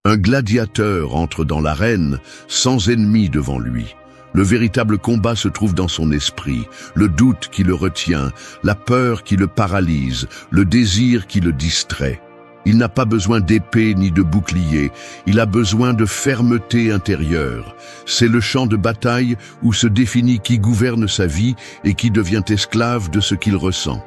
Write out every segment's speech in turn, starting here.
Un gladiateur entre dans l'arène sans ennemi devant lui. Le véritable combat se trouve dans son esprit, le doute qui le retient, la peur qui le paralyse, le désir qui le distrait. Il n'a pas besoin d'épée ni de bouclier, il a besoin de fermeté intérieure. C'est le champ de bataille où se définit qui gouverne sa vie et qui devient esclave de ce qu'il ressent.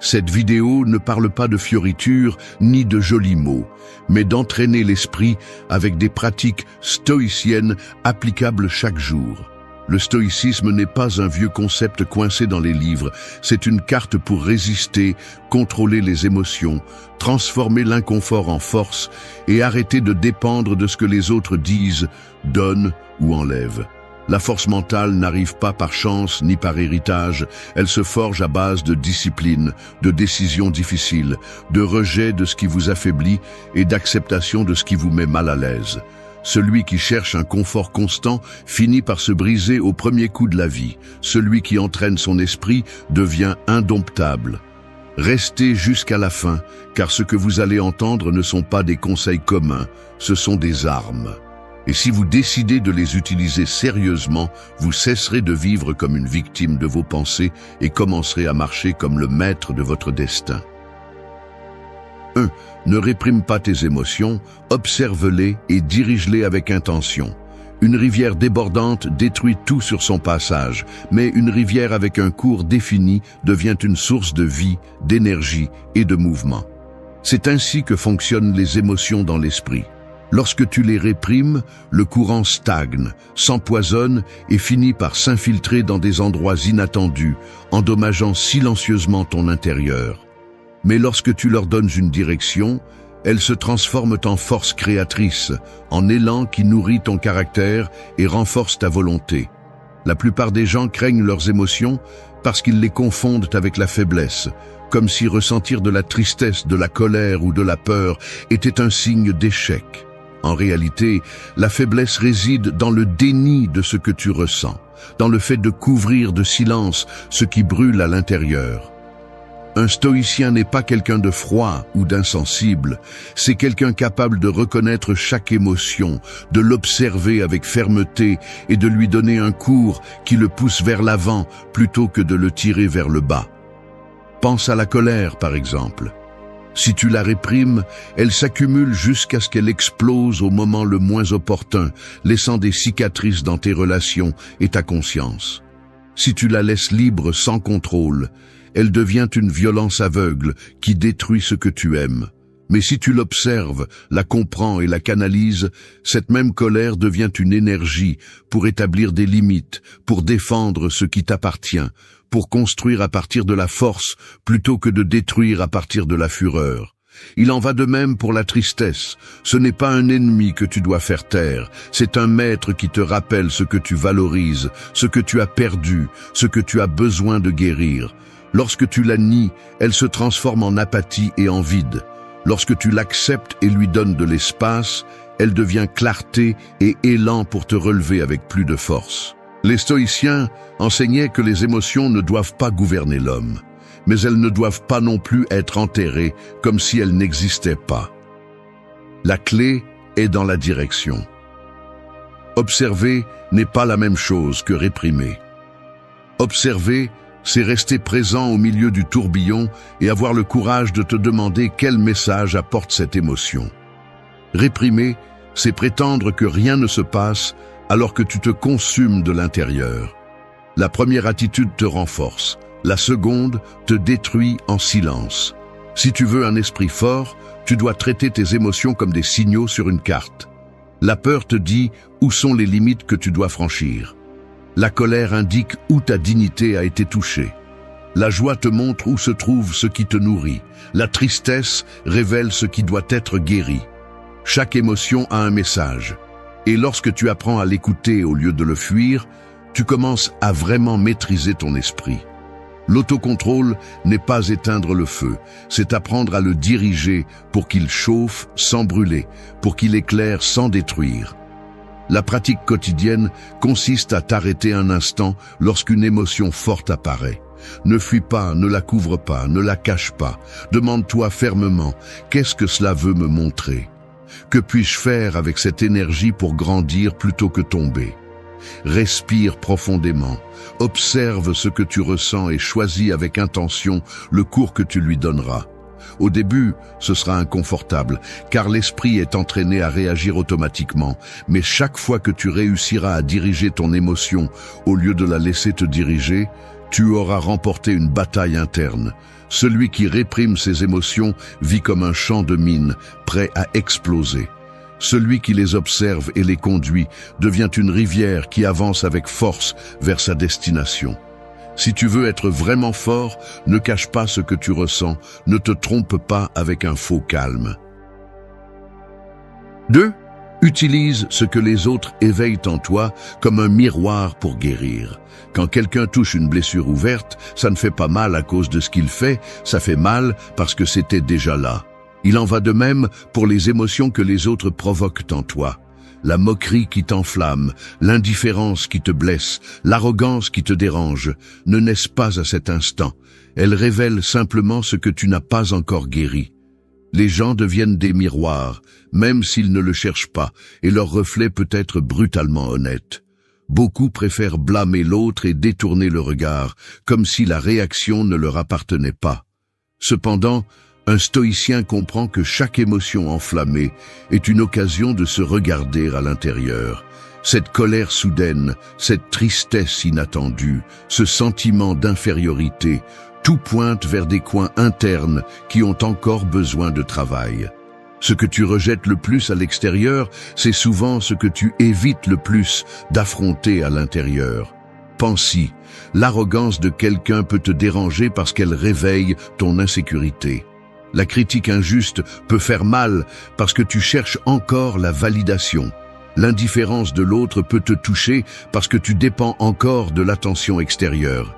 Cette vidéo ne parle pas de fioritures ni de jolis mots, mais d'entraîner l'esprit avec des pratiques stoïciennes applicables chaque jour. Le stoïcisme n'est pas un vieux concept coincé dans les livres, c'est une carte pour résister, contrôler les émotions, transformer l'inconfort en force et arrêter de dépendre de ce que les autres disent, donnent ou enlèvent. La force mentale n'arrive pas par chance ni par héritage, elle se forge à base de discipline, de décisions difficiles, de rejet de ce qui vous affaiblit et d'acceptation de ce qui vous met mal à l'aise. Celui qui cherche un confort constant finit par se briser au premier coup de la vie. Celui qui entraîne son esprit devient indomptable. Restez jusqu'à la fin, car ce que vous allez entendre ne sont pas des conseils communs, ce sont des armes. Et si vous décidez de les utiliser sérieusement, vous cesserez de vivre comme une victime de vos pensées et commencerez à marcher comme le maître de votre destin. 1. Ne réprime pas tes émotions, observe-les et dirige-les avec intention. Une rivière débordante détruit tout sur son passage, mais une rivière avec un cours défini devient une source de vie, d'énergie et de mouvement. C'est ainsi que fonctionnent les émotions dans l'esprit. Lorsque tu les réprimes, le courant stagne, s'empoisonne et finit par s'infiltrer dans des endroits inattendus, endommageant silencieusement ton intérieur. Mais lorsque tu leur donnes une direction, elles se transforment en force créatrice, en élan qui nourrit ton caractère et renforce ta volonté. La plupart des gens craignent leurs émotions parce qu'ils les confondent avec la faiblesse, comme si ressentir de la tristesse, de la colère ou de la peur était un signe d'échec. En réalité, la faiblesse réside dans le déni de ce que tu ressens, dans le fait de couvrir de silence ce qui brûle à l'intérieur. Un stoïcien n'est pas quelqu'un de froid ou d'insensible, c'est quelqu'un capable de reconnaître chaque émotion, de l'observer avec fermeté et de lui donner un cours qui le pousse vers l'avant plutôt que de le tirer vers le bas. Pense à la colère, par exemple. Si tu la réprimes, elle s'accumule jusqu'à ce qu'elle explose au moment le moins opportun, laissant des cicatrices dans tes relations et ta conscience. Si tu la laisses libre sans contrôle, elle devient une violence aveugle qui détruit ce que tu aimes. Mais si tu l'observes, la comprends et la canalises, cette même colère devient une énergie pour établir des limites, pour défendre ce qui t'appartient, pour construire à partir de la force plutôt que de détruire à partir de la fureur. Il en va de même pour la tristesse. Ce n'est pas un ennemi que tu dois faire taire, c'est un maître qui te rappelle ce que tu valorises, ce que tu as perdu, ce que tu as besoin de guérir. Lorsque tu la nies, elle se transforme en apathie et en vide. Lorsque tu l'acceptes et lui donnes de l'espace, elle devient clarté et élan pour te relever avec plus de force. Les stoïciens enseignaient que les émotions ne doivent pas gouverner l'homme, mais elles ne doivent pas non plus être enterrées comme si elles n'existaient pas. La clé est dans la direction. Observer n'est pas la même chose que réprimer. Observer, c'est rester présent au milieu du tourbillon et avoir le courage de te demander quel message apporte cette émotion. Réprimer, c'est prétendre que rien ne se passe alors que tu te consumes de l'intérieur. La première attitude te renforce, la seconde te détruit en silence. Si tu veux un esprit fort, tu dois traiter tes émotions comme des signaux sur une carte. La peur te dit où sont les limites que tu dois franchir. La colère indique où ta dignité a été touchée. La joie te montre où se trouve ce qui te nourrit. La tristesse révèle ce qui doit être guéri. Chaque émotion a un message. Et lorsque tu apprends à l'écouter au lieu de le fuir, tu commences à vraiment maîtriser ton esprit. L'autocontrôle n'est pas éteindre le feu, c'est apprendre à le diriger pour qu'il chauffe sans brûler, pour qu'il éclaire sans détruire. La pratique quotidienne consiste à t'arrêter un instant lorsqu'une émotion forte apparaît. Ne fuis pas, ne la couvre pas, ne la cache pas. Demande-toi fermement, qu'est-ce que cela veut me montrer ? Que puis-je faire avec cette énergie pour grandir plutôt que tomber? Respire profondément, observe ce que tu ressens et choisis avec intention le cours que tu lui donneras. Au début, ce sera inconfortable, car l'esprit est entraîné à réagir automatiquement. Mais chaque fois que tu réussiras à diriger ton émotion au lieu de la laisser te diriger, tu auras remporté une bataille interne. Celui qui réprime ses émotions vit comme un champ de mines, prêt à exploser. Celui qui les observe et les conduit devient une rivière qui avance avec force vers sa destination. Si tu veux être vraiment fort, ne cache pas ce que tu ressens, ne te trompe pas avec un faux calme. 2. Utilise ce que les autres éveillent en toi comme un miroir pour guérir. Quand quelqu'un touche une blessure ouverte, ça ne fait pas mal à cause de ce qu'il fait, ça fait mal parce que c'était déjà là. Il en va de même pour les émotions que les autres provoquent en toi. La moquerie qui t'enflamme, l'indifférence qui te blesse, l'arrogance qui te dérange, ne naissent pas à cet instant. Elles révèlent simplement ce que tu n'as pas encore guéri. Les gens deviennent des miroirs, même s'ils ne le cherchent pas, et leur reflet peut être brutalement honnête. Beaucoup préfèrent blâmer l'autre et détourner le regard, comme si la réaction ne leur appartenait pas. Cependant, un stoïcien comprend que chaque émotion enflammée est une occasion de se regarder à l'intérieur. Cette colère soudaine, cette tristesse inattendue, ce sentiment d'infériorité, tout pointe vers des coins internes qui ont encore besoin de travail. Ce que tu rejettes le plus à l'extérieur, c'est souvent ce que tu évites le plus d'affronter à l'intérieur. Pense-y, l'arrogance de quelqu'un peut te déranger parce qu'elle réveille ton insécurité. La critique injuste peut faire mal parce que tu cherches encore la validation. L'indifférence de l'autre peut te toucher parce que tu dépends encore de l'attention extérieure.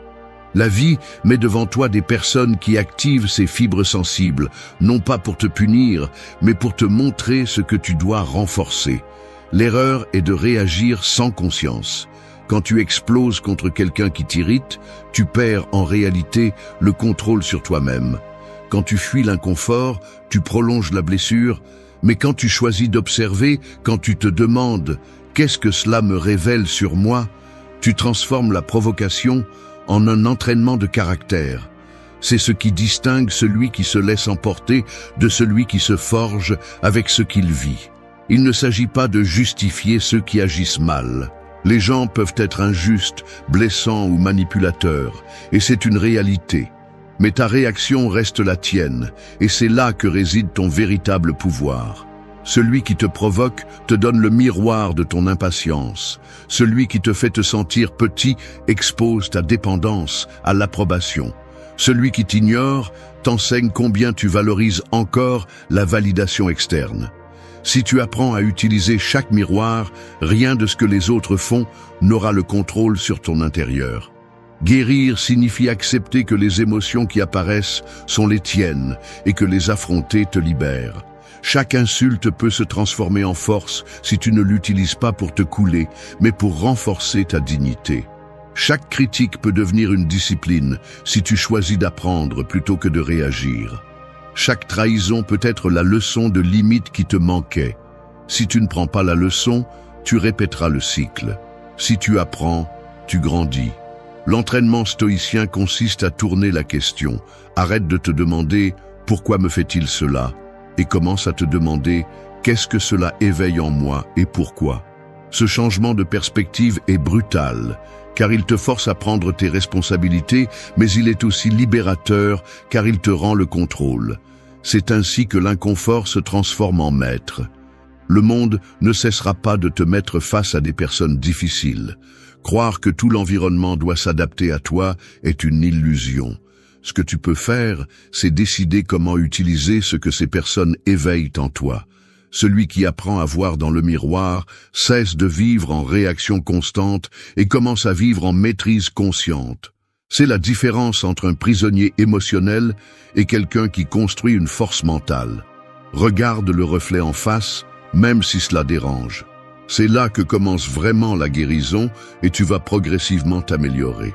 La vie met devant toi des personnes qui activent ces fibres sensibles, non pas pour te punir, mais pour te montrer ce que tu dois renforcer. L'erreur est de réagir sans conscience. Quand tu exploses contre quelqu'un qui t'irrite, tu perds en réalité le contrôle sur toi-même. Quand tu fuis l'inconfort, tu prolonges la blessure, mais quand tu choisis d'observer, quand tu te demandes « qu'est-ce que cela me révèle sur moi ?», tu transformes la provocation en un entraînement de caractère. C'est ce qui distingue celui qui se laisse emporter de celui qui se forge avec ce qu'il vit. Il ne s'agit pas de justifier ceux qui agissent mal. Les gens peuvent être injustes, blessants ou manipulateurs, et c'est une réalité. Mais ta réaction reste la tienne, et c'est là que réside ton véritable pouvoir. Celui qui te provoque te donne le miroir de ton impatience. Celui qui te fait te sentir petit expose ta dépendance à l'approbation. Celui qui t'ignore t'enseigne combien tu valorises encore la validation externe. Si tu apprends à utiliser chaque miroir, rien de ce que les autres font n'aura le contrôle sur ton intérieur. Guérir signifie accepter que les émotions qui apparaissent sont les tiennes et que les affronter te libère. Chaque insulte peut se transformer en force si tu ne l'utilises pas pour te couler, mais pour renforcer ta dignité. Chaque critique peut devenir une discipline si tu choisis d'apprendre plutôt que de réagir. Chaque trahison peut être la leçon de limite qui te manquait. Si tu ne prends pas la leçon, tu répéteras le cycle. Si tu apprends, tu grandis. L'entraînement stoïcien consiste à tourner la question. Arrête de te demander « pourquoi me fait-il cela ?» et commence à te demander « qu'est-ce que cela éveille en moi et pourquoi ?» Ce changement de perspective est brutal, car il te force à prendre tes responsabilités, mais il est aussi libérateur, car il te rend le contrôle. C'est ainsi que l'inconfort se transforme en maître. Le monde ne cessera pas de te mettre face à des personnes difficiles. Croire que tout l'environnement doit s'adapter à toi est une illusion. Ce que tu peux faire, c'est décider comment utiliser ce que ces personnes éveillent en toi. Celui qui apprend à voir dans le miroir cesse de vivre en réaction constante et commence à vivre en maîtrise consciente. C'est la différence entre un prisonnier émotionnel et quelqu'un qui construit une force mentale. Regarde le reflet en face, même si cela dérange. C'est là que commence vraiment la guérison et tu vas progressivement t'améliorer.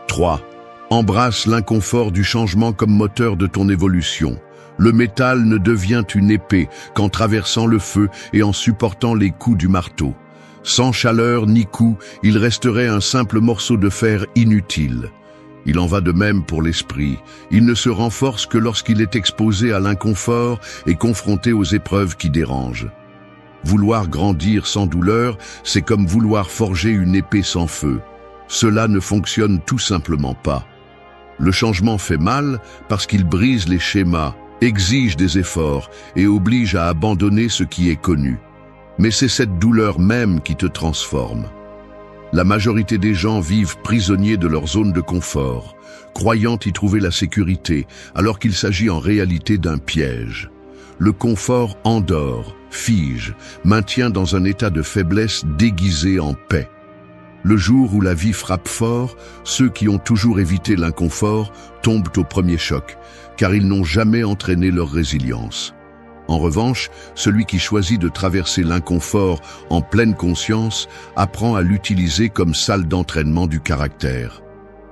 3. Embrasse l'inconfort du changement comme moteur de ton évolution. Le métal ne devient une épée qu'en traversant le feu et en supportant les coups du marteau. Sans chaleur ni coup, il resterait un simple morceau de fer inutile. Il en va de même pour l'esprit. Il ne se renforce que lorsqu'il est exposé à l'inconfort et confronté aux épreuves qui dérangent. Vouloir grandir sans douleur, c'est comme vouloir forger une épée sans feu. Cela ne fonctionne tout simplement pas. Le changement fait mal parce qu'il brise les schémas, exige des efforts et oblige à abandonner ce qui est connu. Mais c'est cette douleur même qui te transforme. La majorité des gens vivent prisonniers de leur zone de confort, croyant y trouver la sécurité, alors qu'il s'agit en réalité d'un piège. Le confort endort, fige, maintient dans un état de faiblesse déguisé en paix. Le jour où la vie frappe fort, ceux qui ont toujours évité l'inconfort tombent au premier choc, car ils n'ont jamais entraîné leur résilience. En revanche, celui qui choisit de traverser l'inconfort en pleine conscience apprend à l'utiliser comme salle d'entraînement du caractère.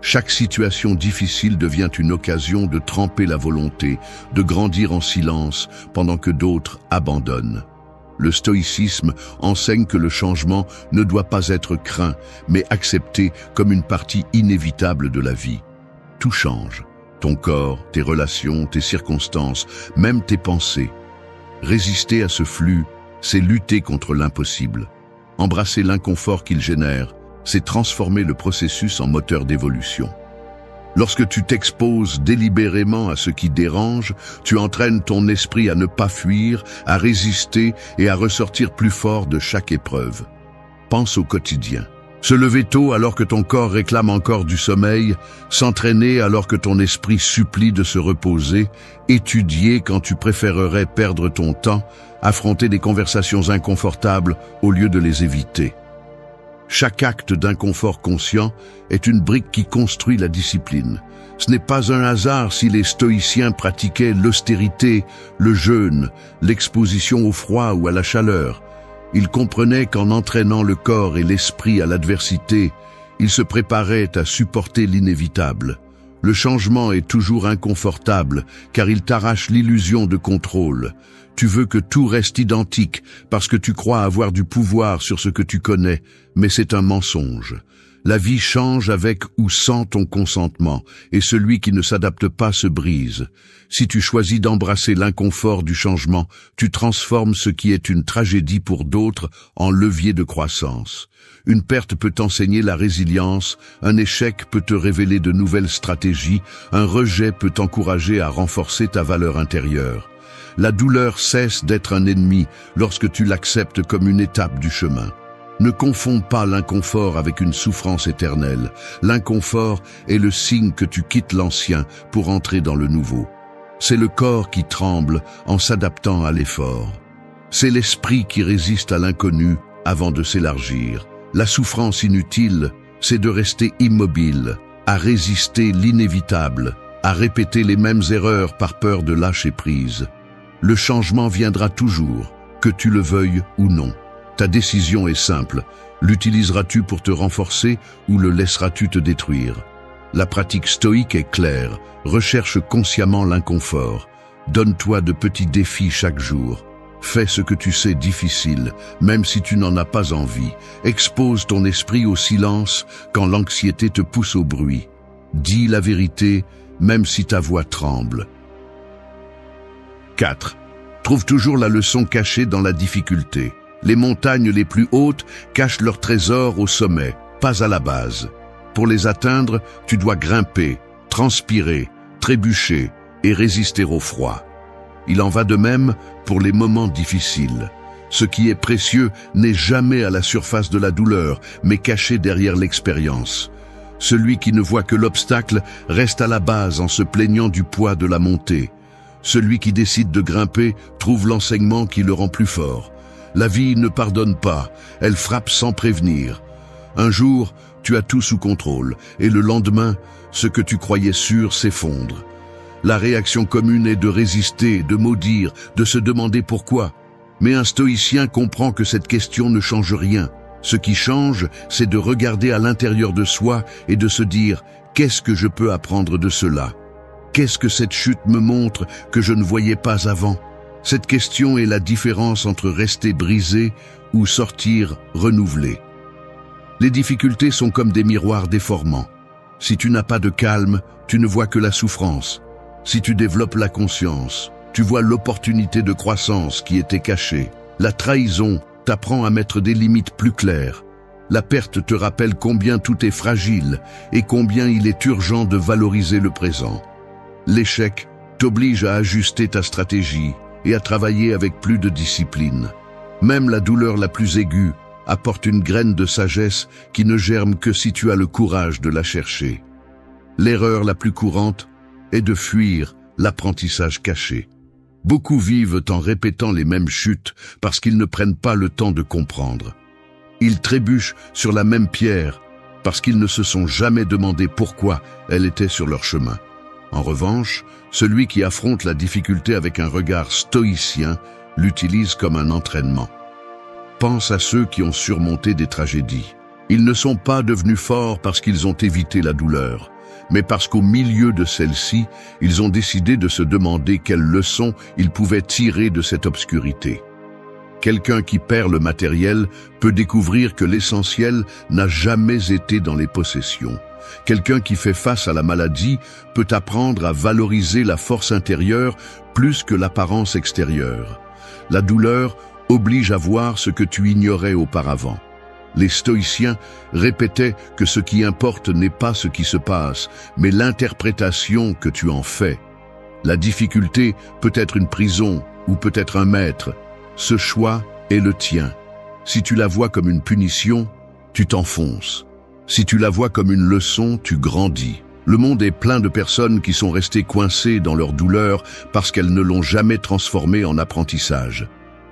Chaque situation difficile devient une occasion de tremper la volonté, de grandir en silence pendant que d'autres abandonnent. Le stoïcisme enseigne que le changement ne doit pas être craint, mais accepté comme une partie inévitable de la vie. Tout change. Ton corps, tes relations, tes circonstances, même tes pensées. Résister à ce flux, c'est lutter contre l'impossible. Embrasser l'inconfort qu'il génère, c'est transformer le processus en moteur d'évolution. Lorsque tu t'exposes délibérément à ce qui dérange, tu entraînes ton esprit à ne pas fuir, à résister et à ressortir plus fort de chaque épreuve. Pense au quotidien. Se lever tôt alors que ton corps réclame encore du sommeil, s'entraîner alors que ton esprit supplie de se reposer, étudier quand tu préférerais perdre ton temps, affronter des conversations inconfortables au lieu de les éviter. Chaque acte d'inconfort conscient est une brique qui construit la discipline. Ce n'est pas un hasard si les stoïciens pratiquaient l'austérité, le jeûne, l'exposition au froid ou à la chaleur. Ils comprenaient qu'en entraînant le corps et l'esprit à l'adversité, ils se préparaient à supporter l'inévitable. Le changement est toujours inconfortable car il t'arrache l'illusion de contrôle. Tu veux que tout reste identique parce que tu crois avoir du pouvoir sur ce que tu connais, mais c'est un mensonge. La vie change avec ou sans ton consentement, et celui qui ne s'adapte pas se brise. Si tu choisis d'embrasser l'inconfort du changement, tu transformes ce qui est une tragédie pour d'autres en levier de croissance. Une perte peut t'enseigner la résilience, un échec peut te révéler de nouvelles stratégies, un rejet peut t'encourager à renforcer ta valeur intérieure. La douleur cesse d'être un ennemi lorsque tu l'acceptes comme une étape du chemin. Ne confonds pas l'inconfort avec une souffrance éternelle. L'inconfort est le signe que tu quittes l'ancien pour entrer dans le nouveau. C'est le corps qui tremble en s'adaptant à l'effort. C'est l'esprit qui résiste à l'inconnu avant de s'élargir. La souffrance inutile, c'est de rester immobile, à résister l'inévitable, à répéter les mêmes erreurs par peur de lâcher prise. Le changement viendra toujours, que tu le veuilles ou non. Ta décision est simple. L'utiliseras-tu pour te renforcer ou le laisseras-tu te détruire? La pratique stoïque est claire. Recherche consciemment l'inconfort. Donne-toi de petits défis chaque jour. Fais ce que tu sais difficile, même si tu n'en as pas envie. Expose ton esprit au silence quand l'anxiété te pousse au bruit. Dis la vérité, même si ta voix tremble. 4. Trouve toujours la leçon cachée dans la difficulté. Les montagnes les plus hautes cachent leur trésor au sommet, pas à la base. Pour les atteindre, tu dois grimper, transpirer, trébucher et résister au froid. Il en va de même pour les moments difficiles. Ce qui est précieux n'est jamais à la surface de la douleur, mais caché derrière l'expérience. Celui qui ne voit que l'obstacle reste à la base en se plaignant du poids de la montée. Celui qui décide de grimper trouve l'enseignement qui le rend plus fort. La vie ne pardonne pas, elle frappe sans prévenir. Un jour, tu as tout sous contrôle, et le lendemain, ce que tu croyais sûr s'effondre. La réaction commune est de résister, de maudire, de se demander pourquoi. Mais un stoïcien comprend que cette question ne change rien. Ce qui change, c'est de regarder à l'intérieur de soi et de se dire « Qu'est-ce que je peux apprendre de cela ? Qu'est-ce que cette chute me montre que je ne voyais pas avant? Cette question est la différence entre rester brisé ou sortir renouvelé. Les difficultés sont comme des miroirs déformants. Si tu n'as pas de calme, tu ne vois que la souffrance. Si tu développes la conscience, tu vois l'opportunité de croissance qui était cachée. La trahison t'apprend à mettre des limites plus claires. La perte te rappelle combien tout est fragile et combien il est urgent de valoriser le présent. L'échec t'oblige à ajuster ta stratégie et à travailler avec plus de discipline. Même la douleur la plus aiguë apporte une graine de sagesse qui ne germe que si tu as le courage de la chercher. L'erreur la plus courante est de fuir l'apprentissage caché. Beaucoup vivent en répétant les mêmes chutes parce qu'ils ne prennent pas le temps de comprendre. Ils trébuchent sur la même pierre parce qu'ils ne se sont jamais demandé pourquoi elle était sur leur chemin. En revanche, celui qui affronte la difficulté avec un regard stoïcien l'utilise comme un entraînement. Pense à ceux qui ont surmonté des tragédies. Ils ne sont pas devenus forts parce qu'ils ont évité la douleur, mais parce qu'au milieu de celle-ci, ils ont décidé de se demander quelles leçons ils pouvaient tirer de cette obscurité. Quelqu'un qui perd le matériel peut découvrir que l'essentiel n'a jamais été dans les possessions. Quelqu'un qui fait face à la maladie peut apprendre à valoriser la force intérieure plus que l'apparence extérieure. La douleur oblige à voir ce que tu ignorais auparavant. Les stoïciens répétaient que ce qui importe n'est pas ce qui se passe, mais l'interprétation que tu en fais. La difficulté peut être une prison ou peut être un maître. Ce choix est le tien. Si tu la vois comme une punition, tu t'enfonces. Si tu la vois comme une leçon, tu grandis. Le monde est plein de personnes qui sont restées coincées dans leur douleur parce qu'elles ne l'ont jamais transformée en apprentissage.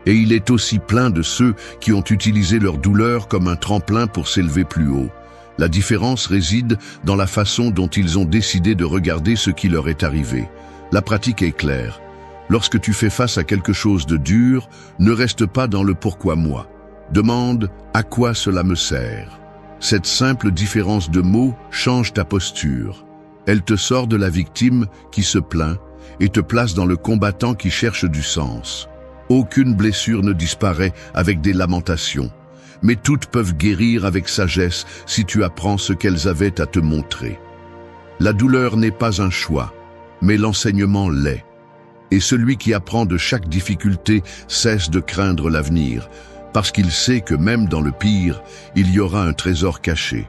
Et il est aussi plein de ceux qui ont utilisé leur douleur comme un tremplin pour s'élever plus haut. La différence réside dans la façon dont ils ont décidé de regarder ce qui leur est arrivé. La pratique est claire. Lorsque tu fais face à quelque chose de dur, ne reste pas dans le « pourquoi moi ». Demande « à quoi cela me sert ?» Cette simple différence de mots change ta posture. Elle te sort de la victime qui se plaint et te place dans le combattant qui cherche du sens. Aucune blessure ne disparaît avec des lamentations, mais toutes peuvent guérir avec sagesse si tu apprends ce qu'elles avaient à te montrer. La douleur n'est pas un choix, mais l'enseignement l'est. Et celui qui apprend de chaque difficulté cesse de craindre l'avenir, parce qu'il sait que même dans le pire, il y aura un trésor caché.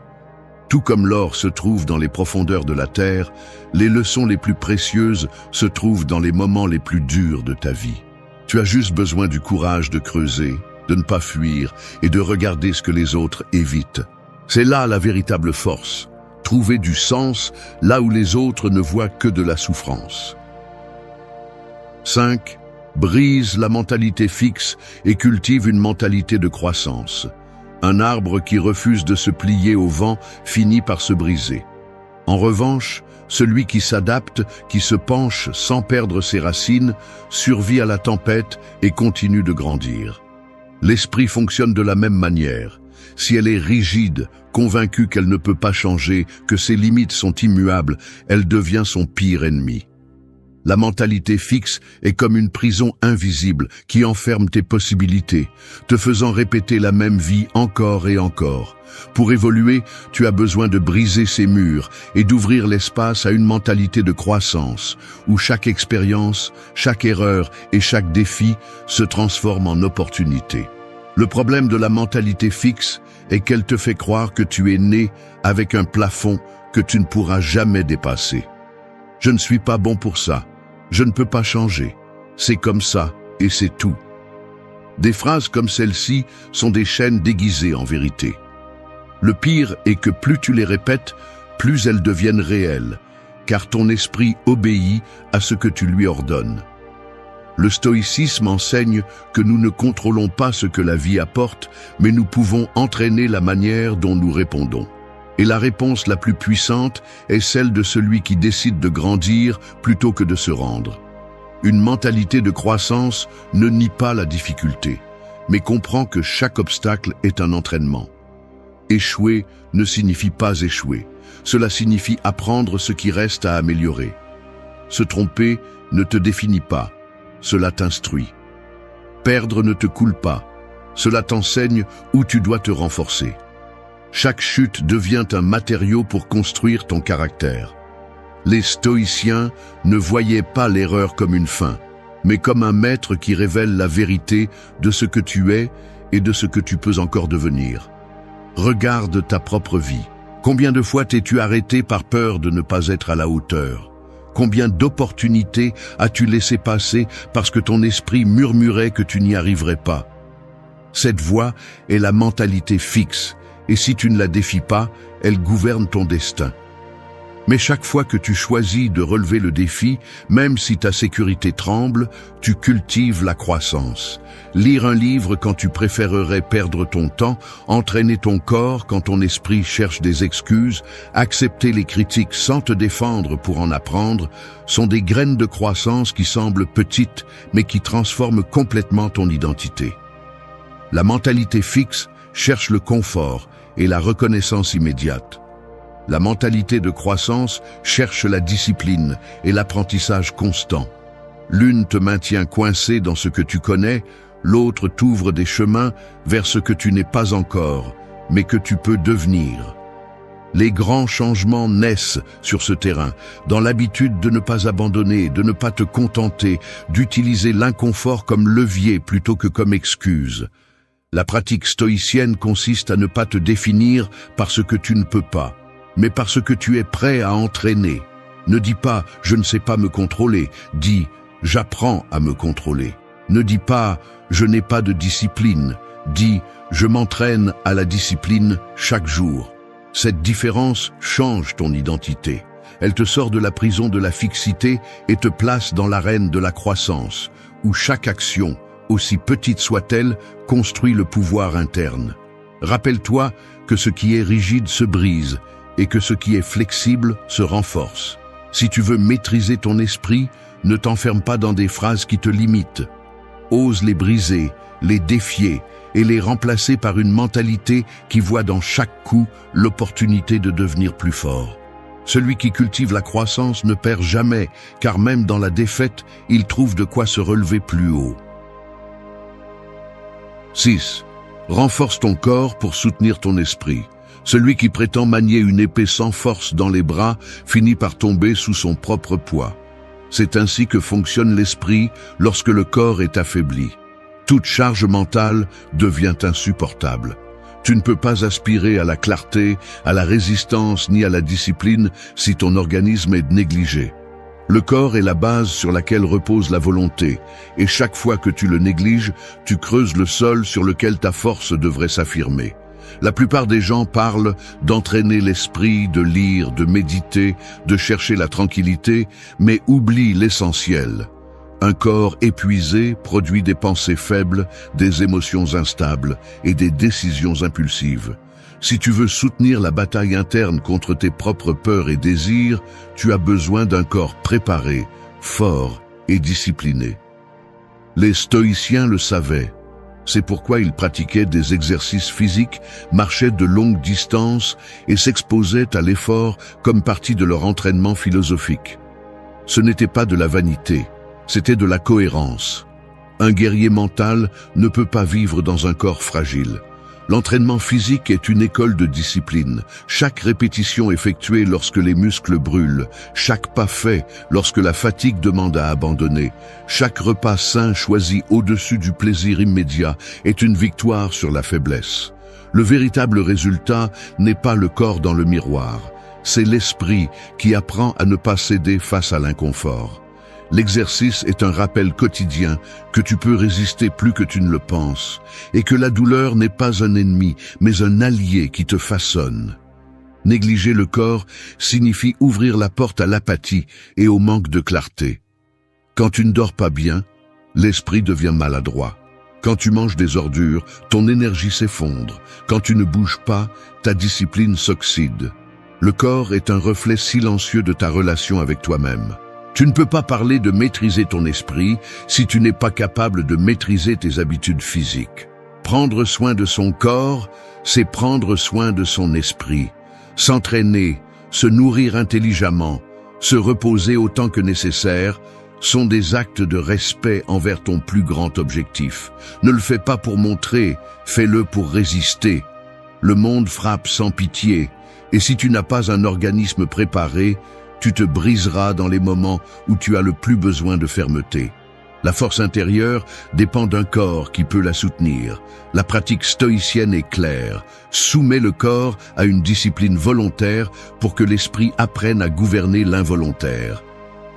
Tout comme l'or se trouve dans les profondeurs de la terre, les leçons les plus précieuses se trouvent dans les moments les plus durs de ta vie. Tu as juste besoin du courage de creuser, de ne pas fuir et de regarder ce que les autres évitent. C'est là la véritable force, trouver du sens là où les autres ne voient que de la souffrance. 5. Brise la mentalité fixe et cultive une mentalité de croissance. Un arbre qui refuse de se plier au vent finit par se briser. En revanche, celui qui s'adapte, qui se penche sans perdre ses racines, survit à la tempête et continue de grandir. L'esprit fonctionne de la même manière. Si elle est rigide, convaincue qu'elle ne peut pas changer, que ses limites sont immuables, elle devient son pire ennemi. La mentalité fixe est comme une prison invisible qui enferme tes possibilités, te faisant répéter la même vie encore et encore. Pour évoluer, tu as besoin de briser ces murs et d'ouvrir l'espace à une mentalité de croissance, où chaque expérience, chaque erreur et chaque défi se transforment en opportunité. Le problème de la mentalité fixe est qu'elle te fait croire que tu es né avec un plafond que tu ne pourras jamais dépasser. Je ne suis pas bon pour ça. Je ne peux pas changer. C'est comme ça et c'est tout. Des phrases comme celle-ci sont des chaînes déguisées en vérité. Le pire est que plus tu les répètes, plus elles deviennent réelles, car ton esprit obéit à ce que tu lui ordonnes. Le stoïcisme enseigne que nous ne contrôlons pas ce que la vie apporte, mais nous pouvons entraîner la manière dont nous répondons. Et la réponse la plus puissante est celle de celui qui décide de grandir plutôt que de se rendre. Une mentalité de croissance ne nie pas la difficulté, mais comprend que chaque obstacle est un entraînement. Échouer ne signifie pas échouer, cela signifie apprendre ce qui reste à améliorer. Se tromper ne te définit pas, cela t'instruit. Perdre ne te coule pas, cela t'enseigne où tu dois te renforcer. Chaque chute devient un matériau pour construire ton caractère. Les stoïciens ne voyaient pas l'erreur comme une fin, mais comme un maître qui révèle la vérité de ce que tu es et de ce que tu peux encore devenir. Regarde ta propre vie. Combien de fois t'es-tu arrêté par peur de ne pas être à la hauteur? Combien d'opportunités as-tu laissé passer parce que ton esprit murmurait que tu n'y arriverais pas? Cette voix est la mentalité fixe, et si tu ne la défies pas, elle gouverne ton destin. Mais chaque fois que tu choisis de relever le défi, même si ta sécurité tremble, tu cultives la croissance. Lire un livre quand tu préférerais perdre ton temps, entraîner ton corps quand ton esprit cherche des excuses, accepter les critiques sans te défendre pour en apprendre, sont des graines de croissance qui semblent petites, mais qui transforment complètement ton identité. La mentalité fixe cherche le confort et la reconnaissance immédiate. La mentalité de croissance cherche la discipline et l'apprentissage constant. L'une te maintient coincé dans ce que tu connais, l'autre t'ouvre des chemins vers ce que tu n'es pas encore, mais que tu peux devenir. Les grands changements naissent sur ce terrain, dans l'habitude de ne pas abandonner, de ne pas te contenter, d'utiliser l'inconfort comme levier plutôt que comme excuse. La pratique stoïcienne consiste à ne pas te définir par ce que tu ne peux pas, mais parce que tu es prêt à entraîner. Ne dis pas « je ne sais pas me contrôler », dis « j'apprends à me contrôler ». Ne dis pas « je n'ai pas de discipline », dis « je m'entraîne à la discipline chaque jour ». Cette différence change ton identité. Elle te sort de la prison de la fixité et te place dans l'arène de la croissance, où chaque action, aussi petite soit-elle, construit le pouvoir interne. Rappelle-toi que ce qui est rigide se brise, et que ce qui est flexible se renforce. Si tu veux maîtriser ton esprit, ne t'enferme pas dans des phrases qui te limitent. Ose les briser, les défier et les remplacer par une mentalité qui voit dans chaque coup l'opportunité de devenir plus fort. Celui qui cultive la croissance ne perd jamais, car même dans la défaite, il trouve de quoi se relever plus haut. 6. Renforce ton corps pour soutenir ton esprit. Celui qui prétend manier une épée sans force dans les bras finit par tomber sous son propre poids. C'est ainsi que fonctionne l'esprit lorsque le corps est affaibli. Toute charge mentale devient insupportable. Tu ne peux pas aspirer à la clarté, à la résistance ni à la discipline si ton organisme est négligé. Le corps est la base sur laquelle repose la volonté, et chaque fois que tu le négliges, tu creuses le sol sur lequel ta force devrait s'affirmer. La plupart des gens parlent d'entraîner l'esprit, de lire, de méditer, de chercher la tranquillité, mais oublient l'essentiel. Un corps épuisé produit des pensées faibles, des émotions instables et des décisions impulsives. Si tu veux soutenir la bataille interne contre tes propres peurs et désirs, tu as besoin d'un corps préparé, fort et discipliné. Les stoïciens le savaient. C'est pourquoi ils pratiquaient des exercices physiques, marchaient de longues distances et s'exposaient à l'effort comme partie de leur entraînement philosophique. Ce n'était pas de la vanité, c'était de la cohérence. Un guerrier mental ne peut pas vivre dans un corps fragile. L'entraînement physique est une école de discipline. Chaque répétition effectuée lorsque les muscles brûlent, chaque pas fait lorsque la fatigue demande à abandonner, chaque repas sain choisi au-dessus du plaisir immédiat est une victoire sur la faiblesse. Le véritable résultat n'est pas le corps dans le miroir, c'est l'esprit qui apprend à ne pas céder face à l'inconfort. L'exercice est un rappel quotidien que tu peux résister plus que tu ne le penses, et que la douleur n'est pas un ennemi, mais un allié qui te façonne. Négliger le corps signifie ouvrir la porte à l'apathie et au manque de clarté. Quand tu ne dors pas bien, l'esprit devient maladroit. Quand tu manges des ordures, ton énergie s'effondre. Quand tu ne bouges pas, ta discipline s'oxyde. Le corps est un reflet silencieux de ta relation avec toi-même. Tu ne peux pas parler de maîtriser ton esprit si tu n'es pas capable de maîtriser tes habitudes physiques. Prendre soin de son corps, c'est prendre soin de son esprit. S'entraîner, se nourrir intelligemment, Se reposer autant que nécessaire sont des actes de respect envers ton plus grand objectif. Ne le fais pas pour montrer, fais-le pour résister. Le monde frappe sans pitié, et si tu n'as pas un organisme préparé, tu te briseras dans les moments où tu as le plus besoin de fermeté. La force intérieure dépend d'un corps qui peut la soutenir. La pratique stoïcienne est claire. Soumets le corps à une discipline volontaire pour que l'esprit apprenne à gouverner l'involontaire.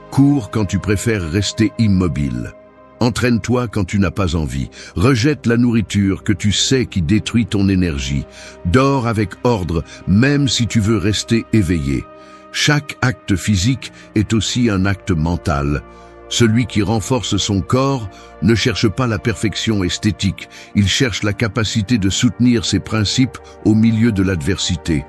Cours quand tu préfères rester immobile. Entraîne-toi quand tu n'as pas envie. Rejette la nourriture que tu sais qui détruit ton énergie. Dors avec ordre, même si tu veux rester éveillé. Chaque acte physique est aussi un acte mental. Celui qui renforce son corps ne cherche pas la perfection esthétique, il cherche la capacité de soutenir ses principes au milieu de l'adversité.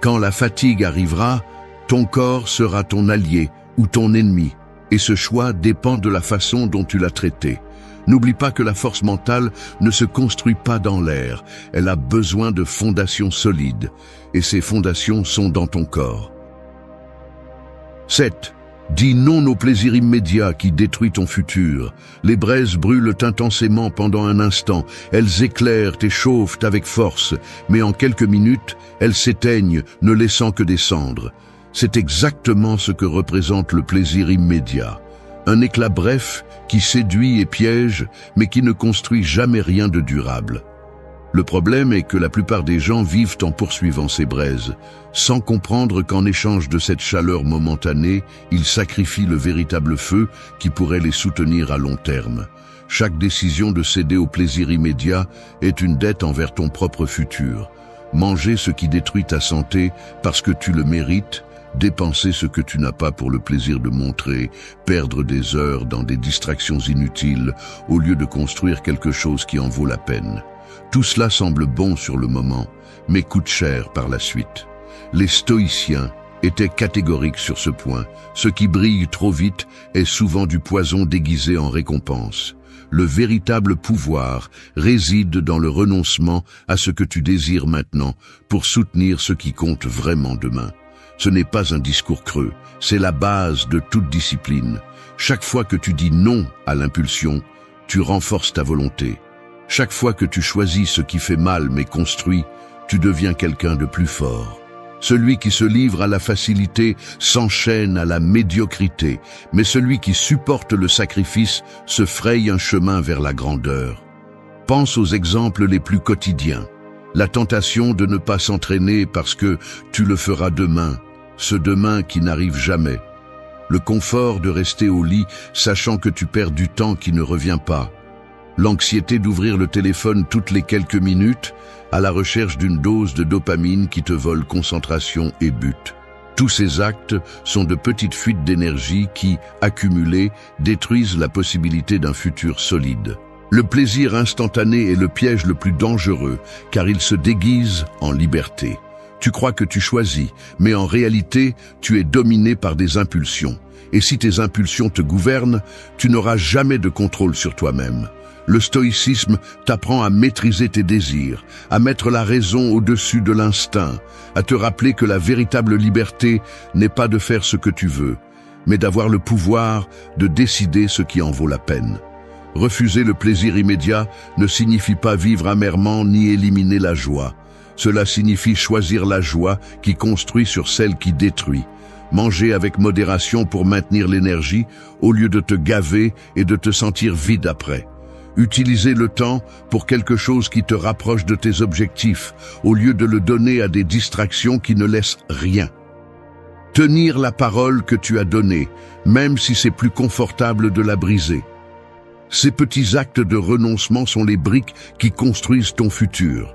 Quand la fatigue arrivera, ton corps sera ton allié ou ton ennemi, et ce choix dépend de la façon dont tu l'as traité. N'oublie pas que la force mentale ne se construit pas dans l'air, elle a besoin de fondations solides, et ces fondations sont dans ton corps. 7. Dis non au plaisir immédiat qui détruit ton futur. Les braises brûlent intensément pendant un instant, elles éclairent et chauffent avec force, mais en quelques minutes, elles s'éteignent, ne laissant que des cendres. C'est exactement ce que représente le plaisir immédiat. Un éclat bref qui séduit et piège, mais qui ne construit jamais rien de durable. Le problème est que la plupart des gens vivent en poursuivant ces braises, sans comprendre qu'en échange de cette chaleur momentanée, ils sacrifient le véritable feu qui pourrait les soutenir à long terme. Chaque décision de céder au plaisir immédiat est une dette envers ton propre futur. Manger ce qui détruit ta santé parce que tu le mérites, dépenser ce que tu n'as pas pour le plaisir de montrer, perdre des heures dans des distractions inutiles au lieu de construire quelque chose qui en vaut la peine. Tout cela semble bon sur le moment, mais coûte cher par la suite. Les stoïciens étaient catégoriques sur ce point. Ce qui brille trop vite est souvent du poison déguisé en récompense. Le véritable pouvoir réside dans le renoncement à ce que tu désires maintenant pour soutenir ce qui compte vraiment demain. Ce n'est pas un discours creux, c'est la base de toute discipline. Chaque fois que tu dis non à l'impulsion, tu renforces ta volonté. Chaque fois que tu choisis ce qui fait mal mais construit, tu deviens quelqu'un de plus fort. Celui qui se livre à la facilité s'enchaîne à la médiocrité, mais celui qui supporte le sacrifice se fraye un chemin vers la grandeur. Pense aux exemples les plus quotidiens. La tentation de ne pas s'entraîner parce que tu le feras demain, ce demain qui n'arrive jamais. Le confort de rester au lit sachant que tu perds du temps qui ne revient pas. L'anxiété d'ouvrir le téléphone toutes les quelques minutes à la recherche d'une dose de dopamine qui te vole concentration et but. Tous ces actes sont de petites fuites d'énergie qui, accumulées, détruisent la possibilité d'un futur solide. Le plaisir instantané est le piège le plus dangereux car il se déguise en liberté. Tu crois que tu choisis, mais en réalité, tu es dominé par des impulsions. Et si tes impulsions te gouvernent, tu n'auras jamais de contrôle sur toi-même. Le stoïcisme t'apprend à maîtriser tes désirs, à mettre la raison au-dessus de l'instinct, à te rappeler que la véritable liberté n'est pas de faire ce que tu veux, mais d'avoir le pouvoir de décider ce qui en vaut la peine. Refuser le plaisir immédiat ne signifie pas vivre amèrement ni éliminer la joie. Cela signifie choisir la joie qui construit sur celle qui détruit. Manger avec modération pour maintenir l'énergie au lieu de te gaver et de te sentir vide après. Utiliser le temps pour quelque chose qui te rapproche de tes objectifs, au lieu de le donner à des distractions qui ne laissent rien. Tenir la parole que tu as donnée, même si c'est plus confortable de la briser. Ces petits actes de renoncement sont les briques qui construisent ton futur.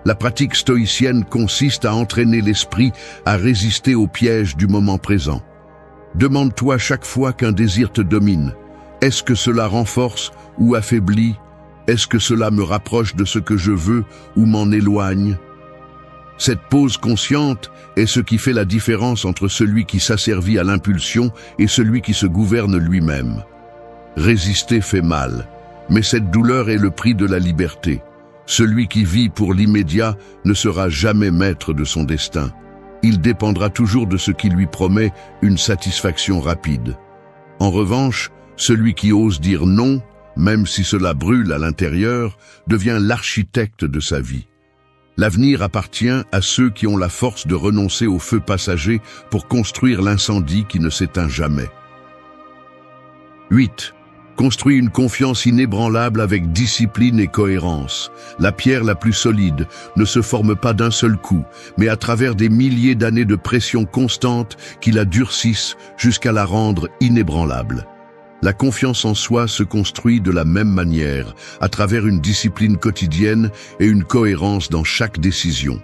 La pratique stoïcienne consiste à entraîner l'esprit à résister aux pièges du moment présent. Demande-toi chaque fois qu'un désir te domine, est-ce que cela renforce ou affaiblit? Est-ce que cela me rapproche de ce que je veux ou m'en éloigne? Cette pause consciente est ce qui fait la différence entre celui qui s'asservit à l'impulsion et celui qui se gouverne lui-même. Résister fait mal, mais cette douleur est le prix de la liberté. Celui qui vit pour l'immédiat ne sera jamais maître de son destin. il dépendra toujours de ce qui lui promet une satisfaction rapide. En revanche, celui qui ose dire non, même si cela brûle à l'intérieur, devient l'architecte de sa vie. L'avenir appartient à ceux qui ont la force de renoncer au feu passager pour construire l'incendie qui ne s'éteint jamais. 8. Construis une confiance inébranlable avec discipline et cohérence. La pierre la plus solide ne se forme pas d'un seul coup, mais à travers des milliers d'années de pression constante qui la durcissent jusqu'à la rendre inébranlable. La confiance en soi se construit de la même manière, à travers une discipline quotidienne et une cohérence dans chaque décision.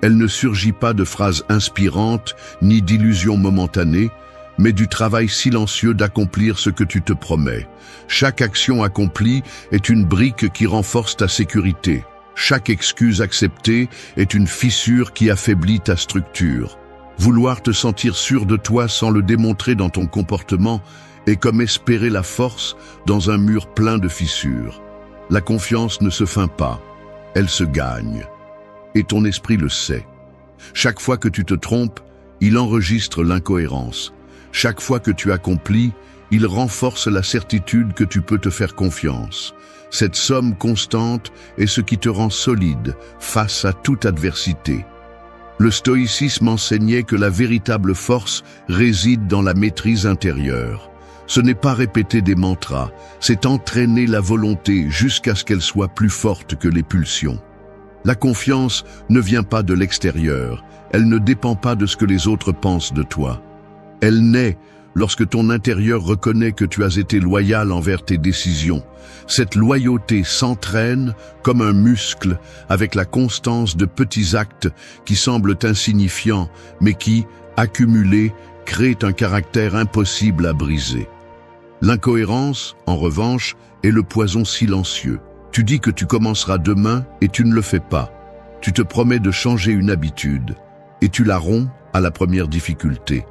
Elle ne surgit pas de phrases inspirantes ni d'illusions momentanées, mais du travail silencieux d'accomplir ce que tu te promets. Chaque action accomplie est une brique qui renforce ta sécurité. Chaque excuse acceptée est une fissure qui affaiblit ta structure. Vouloir te sentir sûr de toi sans le démontrer dans ton comportement est comme espérer la force dans un mur plein de fissures. La confiance ne se feint pas, elle se gagne. Et ton esprit le sait. Chaque fois que tu te trompes, il enregistre l'incohérence. Chaque fois que tu accomplis, il renforce la certitude que tu peux te faire confiance. Cette somme constante est ce qui te rend solide face à toute adversité. Le stoïcisme enseignait que la véritable force réside dans la maîtrise intérieure. Ce n'est pas répéter des mantras, c'est entraîner la volonté jusqu'à ce qu'elle soit plus forte que les pulsions. La confiance ne vient pas de l'extérieur, elle ne dépend pas de ce que les autres pensent de toi. Elle naît lorsque ton intérieur reconnaît que tu as été loyal envers tes décisions. Cette loyauté s'entraîne comme un muscle avec la constance de petits actes qui semblent insignifiants, mais qui, accumulés, créent un caractère impossible à briser. L'incohérence, en revanche, est le poison silencieux. Tu dis que tu commenceras demain et tu ne le fais pas. Tu te promets de changer une habitude et tu la romps à la première difficulté.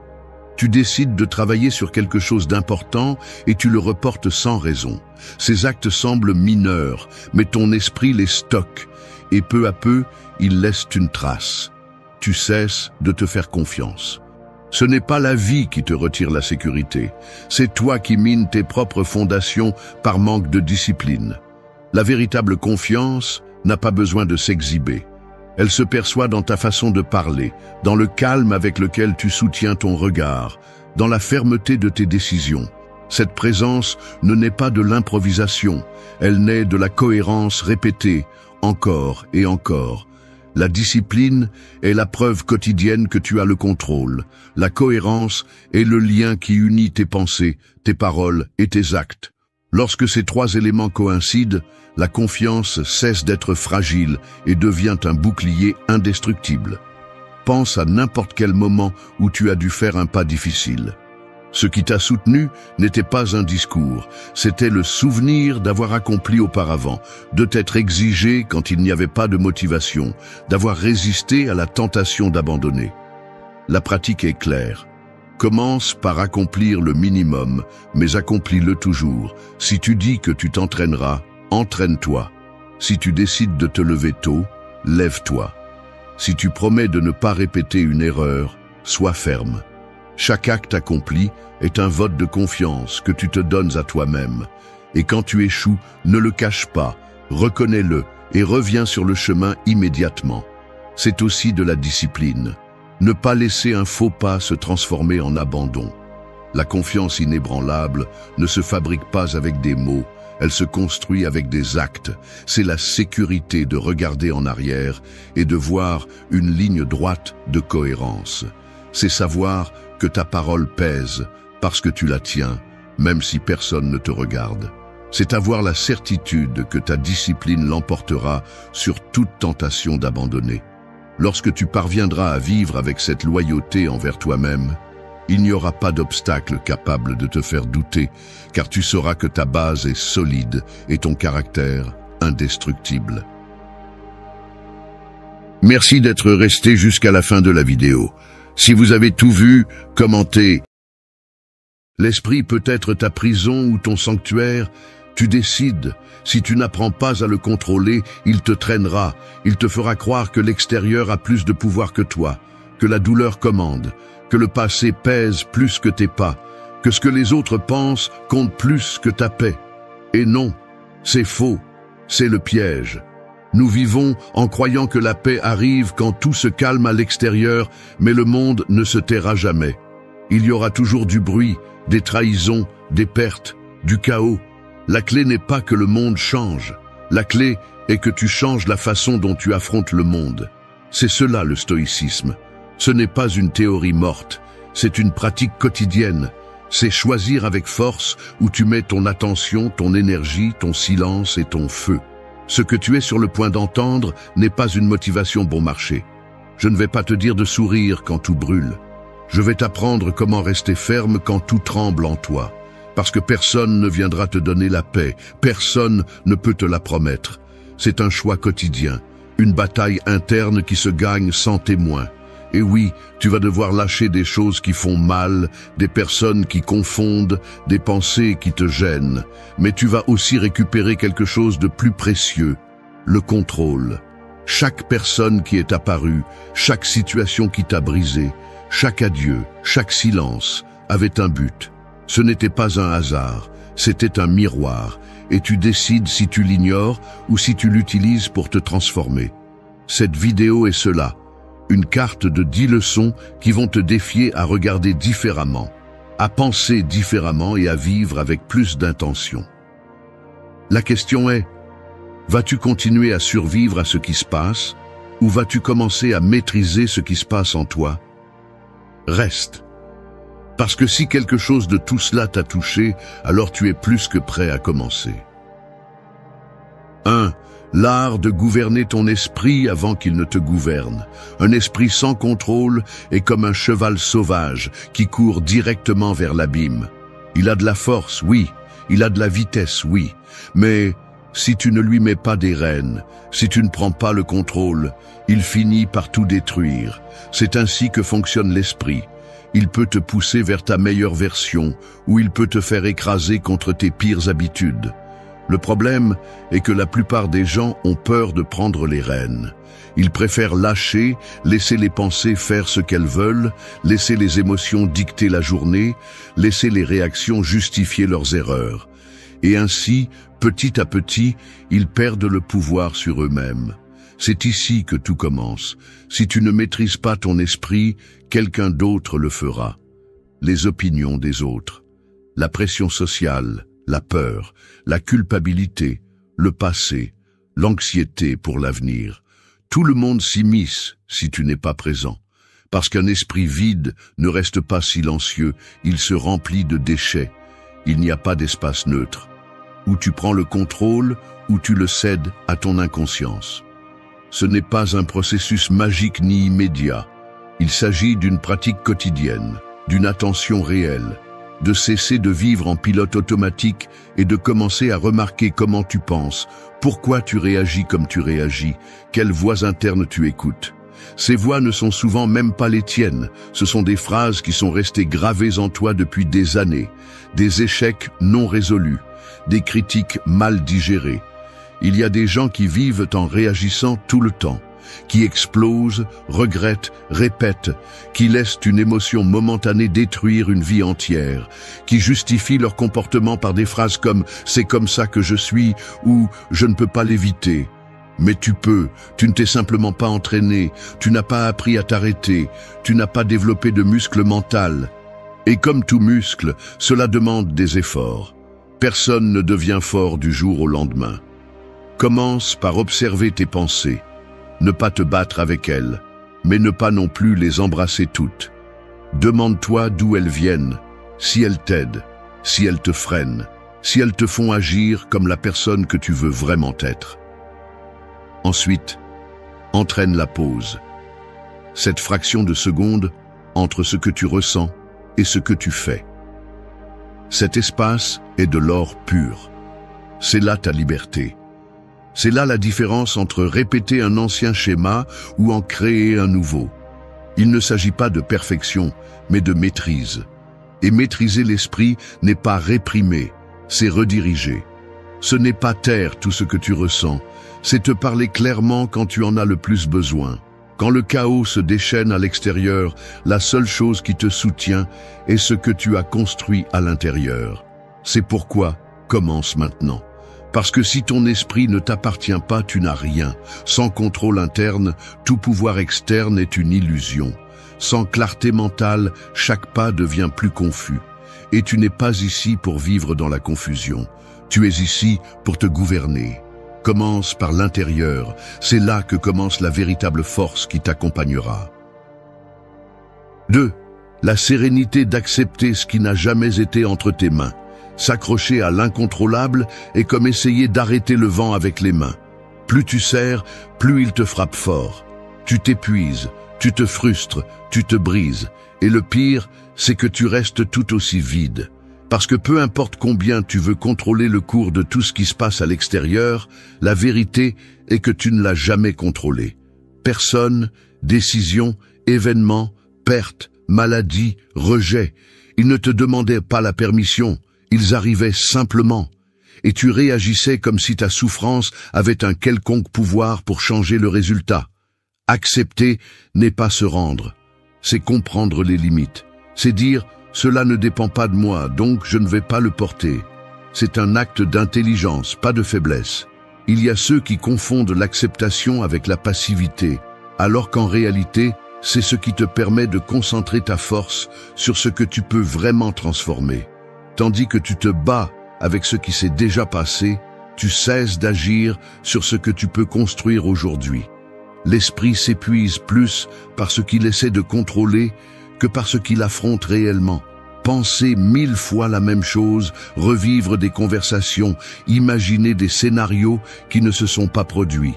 Tu décides de travailler sur quelque chose d'important et tu le reportes sans raison. Ces actes semblent mineurs, mais ton esprit les stocke et peu à peu, ils laissent une trace. Tu cesses de te faire confiance. Ce n'est pas la vie qui te retire la sécurité, c'est toi qui mines tes propres fondations par manque de discipline. La véritable confiance n'a pas besoin de s'exhiber. Elle se perçoit dans ta façon de parler, dans le calme avec lequel tu soutiens ton regard, dans la fermeté de tes décisions. Cette présence ne naît pas de l'improvisation, elle naît de la cohérence répétée, encore et encore. La discipline est la preuve quotidienne que tu as le contrôle. La cohérence est le lien qui unit tes pensées, tes paroles et tes actes. Lorsque ces trois éléments coïncident, la confiance cesse d'être fragile et devient un bouclier indestructible. Pense à n'importe quel moment où tu as dû faire un pas difficile. Ce qui t'a soutenu n'était pas un discours, c'était le souvenir d'avoir accompli auparavant, de t'être exigé quand il n'y avait pas de motivation, d'avoir résisté à la tentation d'abandonner. La pratique est claire. Commence par accomplir le minimum, mais accomplis-le toujours. Si tu dis que tu t'entraîneras, entraîne-toi. Si tu décides de te lever tôt, lève-toi. Si tu promets de ne pas répéter une erreur, sois ferme. Chaque acte accompli est un vote de confiance que tu te donnes à toi-même. Et quand tu échoues, ne le cache pas, reconnais-le et reviens sur le chemin immédiatement. C'est aussi de la discipline. Ne pas laisser un faux pas se transformer en abandon. La confiance inébranlable ne se fabrique pas avec des mots, elle se construit avec des actes. C'est la sécurité de regarder en arrière et de voir une ligne droite de cohérence. C'est savoir que ta parole pèse parce que tu la tiens, même si personne ne te regarde. C'est avoir la certitude que ta discipline l'emportera sur toute tentation d'abandonner. Lorsque tu parviendras à vivre avec cette loyauté envers toi-même, il n'y aura pas d'obstacle capable de te faire douter, car tu sauras que ta base est solide et ton caractère indestructible. Merci d'être resté jusqu'à la fin de la vidéo. Si vous avez tout vu, commentez. L'esprit peut être ta prison ou ton sanctuaire. Tu décides. Si tu n'apprends pas à le contrôler, il te traînera. Il te fera croire que l'extérieur a plus de pouvoir que toi. que la douleur commande, que le passé pèse plus que tes pas, que ce que les autres pensent compte plus que ta paix. Et non, c'est faux, c'est le piège. Nous vivons en croyant que la paix arrive quand tout se calme à l'extérieur, mais le monde ne se taira jamais. Il y aura toujours du bruit, des trahisons, des pertes, du chaos. La clé n'est pas que le monde change. La clé est que tu changes la façon dont tu affrontes le monde. C'est cela le stoïcisme. Ce n'est pas une théorie morte, c'est une pratique quotidienne. C'est choisir avec force où tu mets ton attention, ton énergie, ton silence et ton feu. Ce que tu es sur le point d'entendre n'est pas une motivation bon marché. Je ne vais pas te dire de sourire quand tout brûle. Je vais t'apprendre comment rester ferme quand tout tremble en toi. Parce que personne ne viendra te donner la paix, personne ne peut te la promettre. C'est un choix quotidien, une bataille interne qui se gagne sans témoin. Et oui, tu vas devoir lâcher des choses qui font mal, des personnes qui confondent, des pensées qui te gênent. Mais tu vas aussi récupérer quelque chose de plus précieux, le contrôle. Chaque personne qui est apparue, chaque situation qui t'a brisé, chaque adieu, chaque silence, avait un but. Ce n'était pas un hasard, c'était un miroir, et tu décides si tu l'ignores ou si tu l'utilises pour te transformer. Cette vidéo est cela. Une carte de 10 leçons qui vont te défier à regarder différemment, à penser différemment et à vivre avec plus d'intention. La question est, vas-tu continuer à survivre à ce qui se passe ou vas-tu commencer à maîtriser ce qui se passe en toi? Reste. Parce que si quelque chose de tout cela t'a touché, alors tu es plus que prêt à commencer. 1. L'art de gouverner ton esprit avant qu'il ne te gouverne. Un esprit sans contrôle est comme un cheval sauvage qui court directement vers l'abîme. Il a de la force, oui. Il a de la vitesse, oui. Mais si tu ne lui mets pas des rênes, si tu ne prends pas le contrôle, il finit par tout détruire. C'est ainsi que fonctionne l'esprit. Il peut te pousser vers ta meilleure version ou il peut te faire écraser contre tes pires habitudes. Le problème est que la plupart des gens ont peur de prendre les rênes. Ils préfèrent lâcher, laisser les pensées faire ce qu'elles veulent, laisser les émotions dicter la journée, laisser les réactions justifier leurs erreurs. Et ainsi, petit à petit, ils perdent le pouvoir sur eux-mêmes. C'est ici que tout commence. Si tu ne maîtrises pas ton esprit, quelqu'un d'autre le fera. Les opinions des autres, la pression sociale, la peur, la culpabilité, le passé, l'anxiété pour l'avenir. Tout le monde s'immisce si tu n'es pas présent. Parce qu'un esprit vide ne reste pas silencieux, il se remplit de déchets. Il n'y a pas d'espace neutre. Ou tu prends le contrôle, ou tu le cèdes à ton inconscience. Ce n'est pas un processus magique ni immédiat. Il s'agit d'une pratique quotidienne, d'une attention réelle, de cesser de vivre en pilote automatique et de commencer à remarquer comment tu penses, pourquoi tu réagis comme tu réagis, quelles voix internes tu écoutes. Ces voix ne sont souvent même pas les tiennes, ce sont des phrases qui sont restées gravées en toi depuis des années, des échecs non résolus, des critiques mal digérées. Il y a des gens qui vivent en réagissant tout le temps, qui explosent, regrettent, répètent, qui laissent une émotion momentanée détruire une vie entière, qui justifient leur comportement par des phrases comme « c'est comme ça que je suis » ou « je ne peux pas l'éviter ». Mais tu peux, tu ne t'es simplement pas entraîné, tu n'as pas appris à t'arrêter, tu n'as pas développé de muscle mental. Et comme tout muscle, cela demande des efforts. Personne ne devient fort du jour au lendemain. Commence par observer tes pensées. Ne pas te battre avec elles, mais ne pas non plus les embrasser toutes. Demande-toi d'où elles viennent, si elles t'aident, si elles te freinent, si elles te font agir comme la personne que tu veux vraiment être. Ensuite, entraîne la pause. Cette fraction de seconde entre ce que tu ressens et ce que tu fais. Cet espace est de l'or pur. C'est là ta liberté. C'est là la différence entre répéter un ancien schéma ou en créer un nouveau. Il ne s'agit pas de perfection, mais de maîtrise. Et maîtriser l'esprit n'est pas réprimer, c'est rediriger. Ce n'est pas taire tout ce que tu ressens, c'est te parler clairement quand tu en as le plus besoin. Quand le chaos se déchaîne à l'extérieur, la seule chose qui te soutient est ce que tu as construit à l'intérieur. C'est pourquoi, commence maintenant. Parce que si ton esprit ne t'appartient pas, tu n'as rien. Sans contrôle interne, tout pouvoir externe est une illusion. Sans clarté mentale, chaque pas devient plus confus. Et tu n'es pas ici pour vivre dans la confusion. Tu es ici pour te gouverner. Commence par l'intérieur. C'est là que commence la véritable force qui t'accompagnera. 2. La sérénité d'accepter ce qui n'a jamais été entre tes mains. S'accrocher à l'incontrôlable est comme essayer d'arrêter le vent avec les mains. Plus tu serres, plus il te frappe fort. Tu t'épuises, tu te frustres, tu te brises. Et le pire, c'est que tu restes tout aussi vide. Parce que peu importe combien tu veux contrôler le cours de tout ce qui se passe à l'extérieur, la vérité est que tu ne l'as jamais contrôlé. Personne, décision, événement, perte, maladie, rejet. Ils ne te demandaient pas la permission, ils arrivaient simplement. Et tu réagissais comme si ta souffrance avait un quelconque pouvoir pour changer le résultat. Accepter n'est pas se rendre, c'est comprendre les limites. C'est dire « cela ne dépend pas de moi, donc je ne vais pas le porter ». C'est un acte d'intelligence, pas de faiblesse. Il y a ceux qui confondent l'acceptation avec la passivité, alors qu'en réalité, c'est ce qui te permet de concentrer ta force sur ce que tu peux vraiment transformer. Tandis que tu te bats avec ce qui s'est déjà passé, tu cesses d'agir sur ce que tu peux construire aujourd'hui. L'esprit s'épuise plus par ce qu'il essaie de contrôler que par ce qu'il affronte réellement. Penser 1000 fois la même chose, revivre des conversations, imaginer des scénarios qui ne se sont pas produits.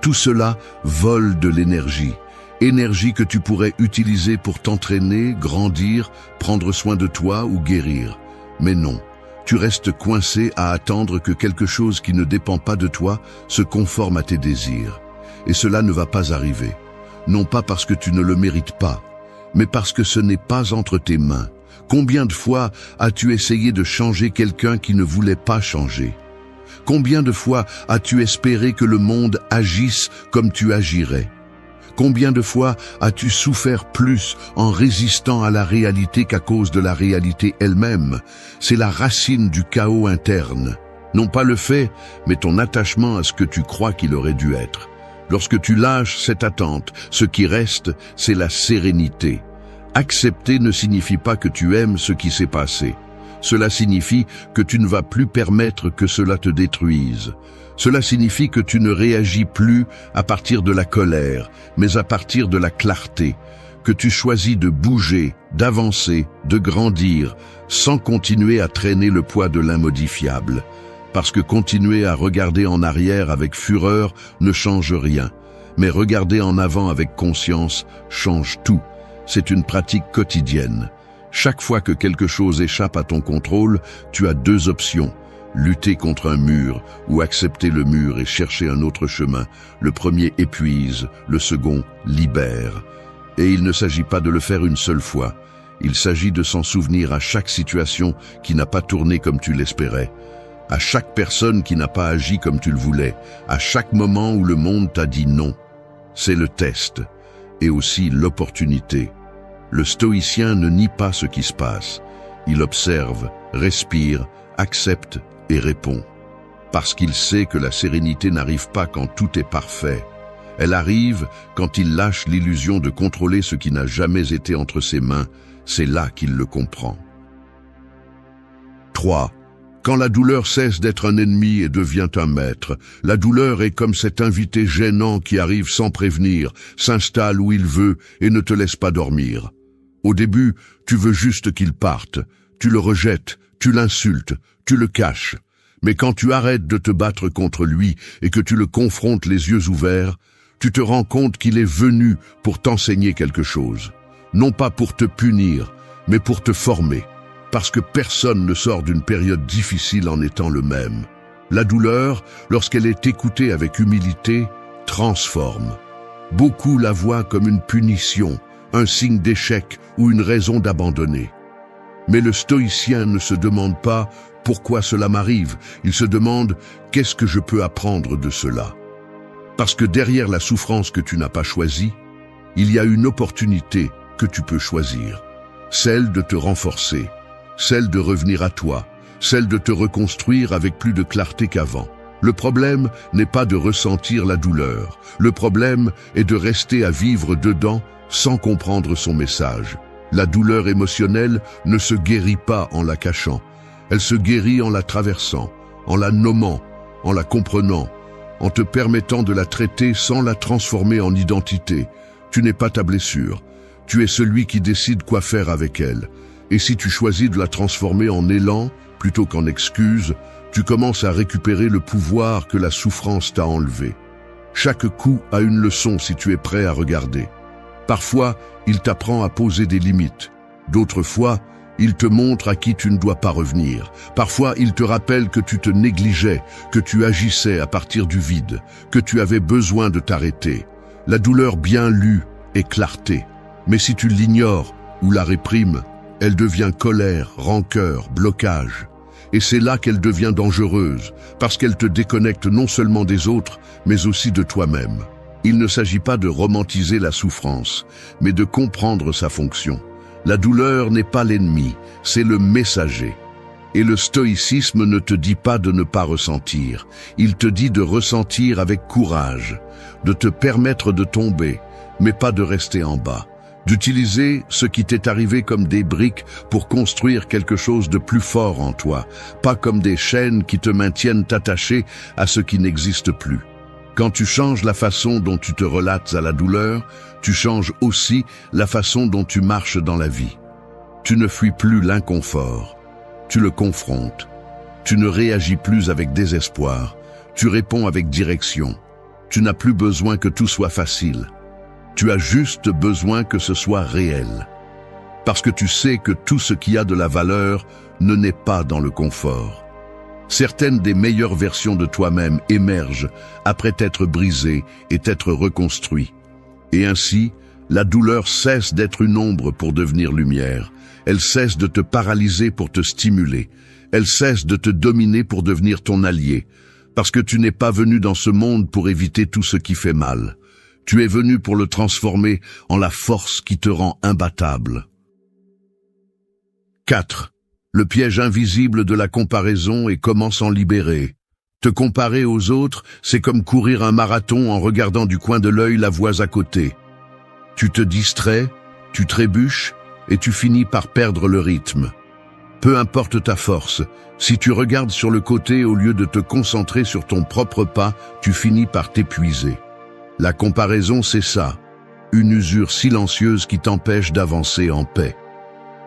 Tout cela vole de l'énergie. Énergie que tu pourrais utiliser pour t'entraîner, grandir, prendre soin de toi ou guérir. Mais non, tu restes coincé à attendre que quelque chose qui ne dépend pas de toi se conforme à tes désirs. Et cela ne va pas arriver. Non pas parce que tu ne le mérites pas, mais parce que ce n'est pas entre tes mains. Combien de fois as-tu essayé de changer quelqu'un qui ne voulait pas changer? Combien de fois as-tu espéré que le monde agisse comme tu agirais? Combien de fois as-tu souffert plus en résistant à la réalité qu'à cause de la réalité elle-même? C'est la racine du chaos interne. Non pas le fait, mais ton attachement à ce que tu crois qu'il aurait dû être. Lorsque tu lâches cette attente, ce qui reste, c'est la sérénité. Accepter ne signifie pas que tu aimes ce qui s'est passé. Cela signifie que tu ne vas plus permettre que cela te détruise. Cela signifie que tu ne réagis plus à partir de la colère, mais à partir de la clarté, que tu choisis de bouger, d'avancer, de grandir, sans continuer à traîner le poids de l'immodifiable. Parce que continuer à regarder en arrière avec fureur ne change rien, mais regarder en avant avec conscience change tout. C'est une pratique quotidienne. Chaque fois que quelque chose échappe à ton contrôle, tu as deux options. Lutter contre un mur ou accepter le mur et chercher un autre chemin. Le premier épuise, le second libère. Et il ne s'agit pas de le faire une seule fois. Il s'agit de s'en souvenir à chaque situation qui n'a pas tourné comme tu l'espérais. À chaque personne qui n'a pas agi comme tu le voulais, à chaque moment où le monde t'a dit non. C'est le test, et aussi l'opportunité. Le stoïcien ne nie pas ce qui se passe. Il observe, respire, accepte et répond. Parce qu'il sait que la sérénité n'arrive pas quand tout est parfait. Elle arrive quand il lâche l'illusion de contrôler ce qui n'a jamais été entre ses mains. C'est là qu'il le comprend. 3. Quand la douleur cesse d'être un ennemi et devient un maître, la douleur est comme cet invité gênant qui arrive sans prévenir, s'installe où il veut et ne te laisse pas dormir. Au début, tu veux juste qu'il parte. Tu le rejettes, tu l'insultes, tu le caches. Mais quand tu arrêtes de te battre contre lui et que tu le confrontes les yeux ouverts, tu te rends compte qu'il est venu pour t'enseigner quelque chose. Non pas pour te punir, mais pour te former. Parce que personne ne sort d'une période difficile en étant le même. La douleur, lorsqu'elle est écoutée avec humilité, transforme. Beaucoup la voient comme une punition, un signe d'échec ou une raison d'abandonner. Mais le stoïcien ne se demande pas « pourquoi cela m'arrive ?» Il se demande « qu'est-ce que je peux apprendre de cela ?» Parce que derrière la souffrance que tu n'as pas choisie, il y a une opportunité que tu peux choisir. Celle de te renforcer, celle de revenir à toi, celle de te reconstruire avec plus de clarté qu'avant. Le problème n'est pas de ressentir la douleur. Le problème est de rester à vivre dedans sans comprendre son message. La douleur émotionnelle ne se guérit pas en la cachant. Elle se guérit en la traversant, en la nommant, en la comprenant, en te permettant de la traiter sans la transformer en identité. Tu n'es pas ta blessure. Tu es celui qui décide quoi faire avec elle. Et si tu choisis de la transformer en élan plutôt qu'en excuse, tu commences à récupérer le pouvoir que la souffrance t'a enlevé. Chaque coup a une leçon si tu es prêt à regarder. Parfois, il t'apprend à poser des limites. D'autres fois, il te montre à qui tu ne dois pas revenir. Parfois, il te rappelle que tu te négligeais, que tu agissais à partir du vide, que tu avais besoin de t'arrêter. La douleur bien lue est clarté. Mais si tu l'ignores ou la réprimes, elle devient colère, rancœur, blocage. Et c'est là qu'elle devient dangereuse, parce qu'elle te déconnecte non seulement des autres, mais aussi de toi-même. Il ne s'agit pas de romantiser la souffrance, mais de comprendre sa fonction. La douleur n'est pas l'ennemi, c'est le messager. Et le stoïcisme ne te dit pas de ne pas ressentir, il te dit de ressentir avec courage, de te permettre de tomber, mais pas de rester en bas. D'utiliser ce qui t'est arrivé comme des briques pour construire quelque chose de plus fort en toi, pas comme des chaînes qui te maintiennent attaché à ce qui n'existe plus. Quand tu changes la façon dont tu te relates à la douleur, tu changes aussi la façon dont tu marches dans la vie. Tu ne fuis plus l'inconfort, tu le confrontes. Tu ne réagis plus avec désespoir, tu réponds avec direction. Tu n'as plus besoin que tout soit facile. Tu as juste besoin que ce soit réel. Parce que tu sais que tout ce qui a de la valeur ne naît pas dans le confort. Certaines des meilleures versions de toi-même émergent après t'être brisé et t'être reconstruit. Et ainsi, la douleur cesse d'être une ombre pour devenir lumière. Elle cesse de te paralyser pour te stimuler. Elle cesse de te dominer pour devenir ton allié. Parce que tu n'es pas venu dans ce monde pour éviter tout ce qui fait mal. Tu es venu pour le transformer en la force qui te rend imbattable. 4. Le piège invisible de la comparaison et comment s'en libérer. Te comparer aux autres, c'est comme courir un marathon en regardant du coin de l'œil la voie à côté. Tu te distrais, tu trébuches et tu finis par perdre le rythme. Peu importe ta force, si tu regardes sur le côté au lieu de te concentrer sur ton propre pas, tu finis par t'épuiser. La comparaison, c'est ça, une usure silencieuse qui t'empêche d'avancer en paix.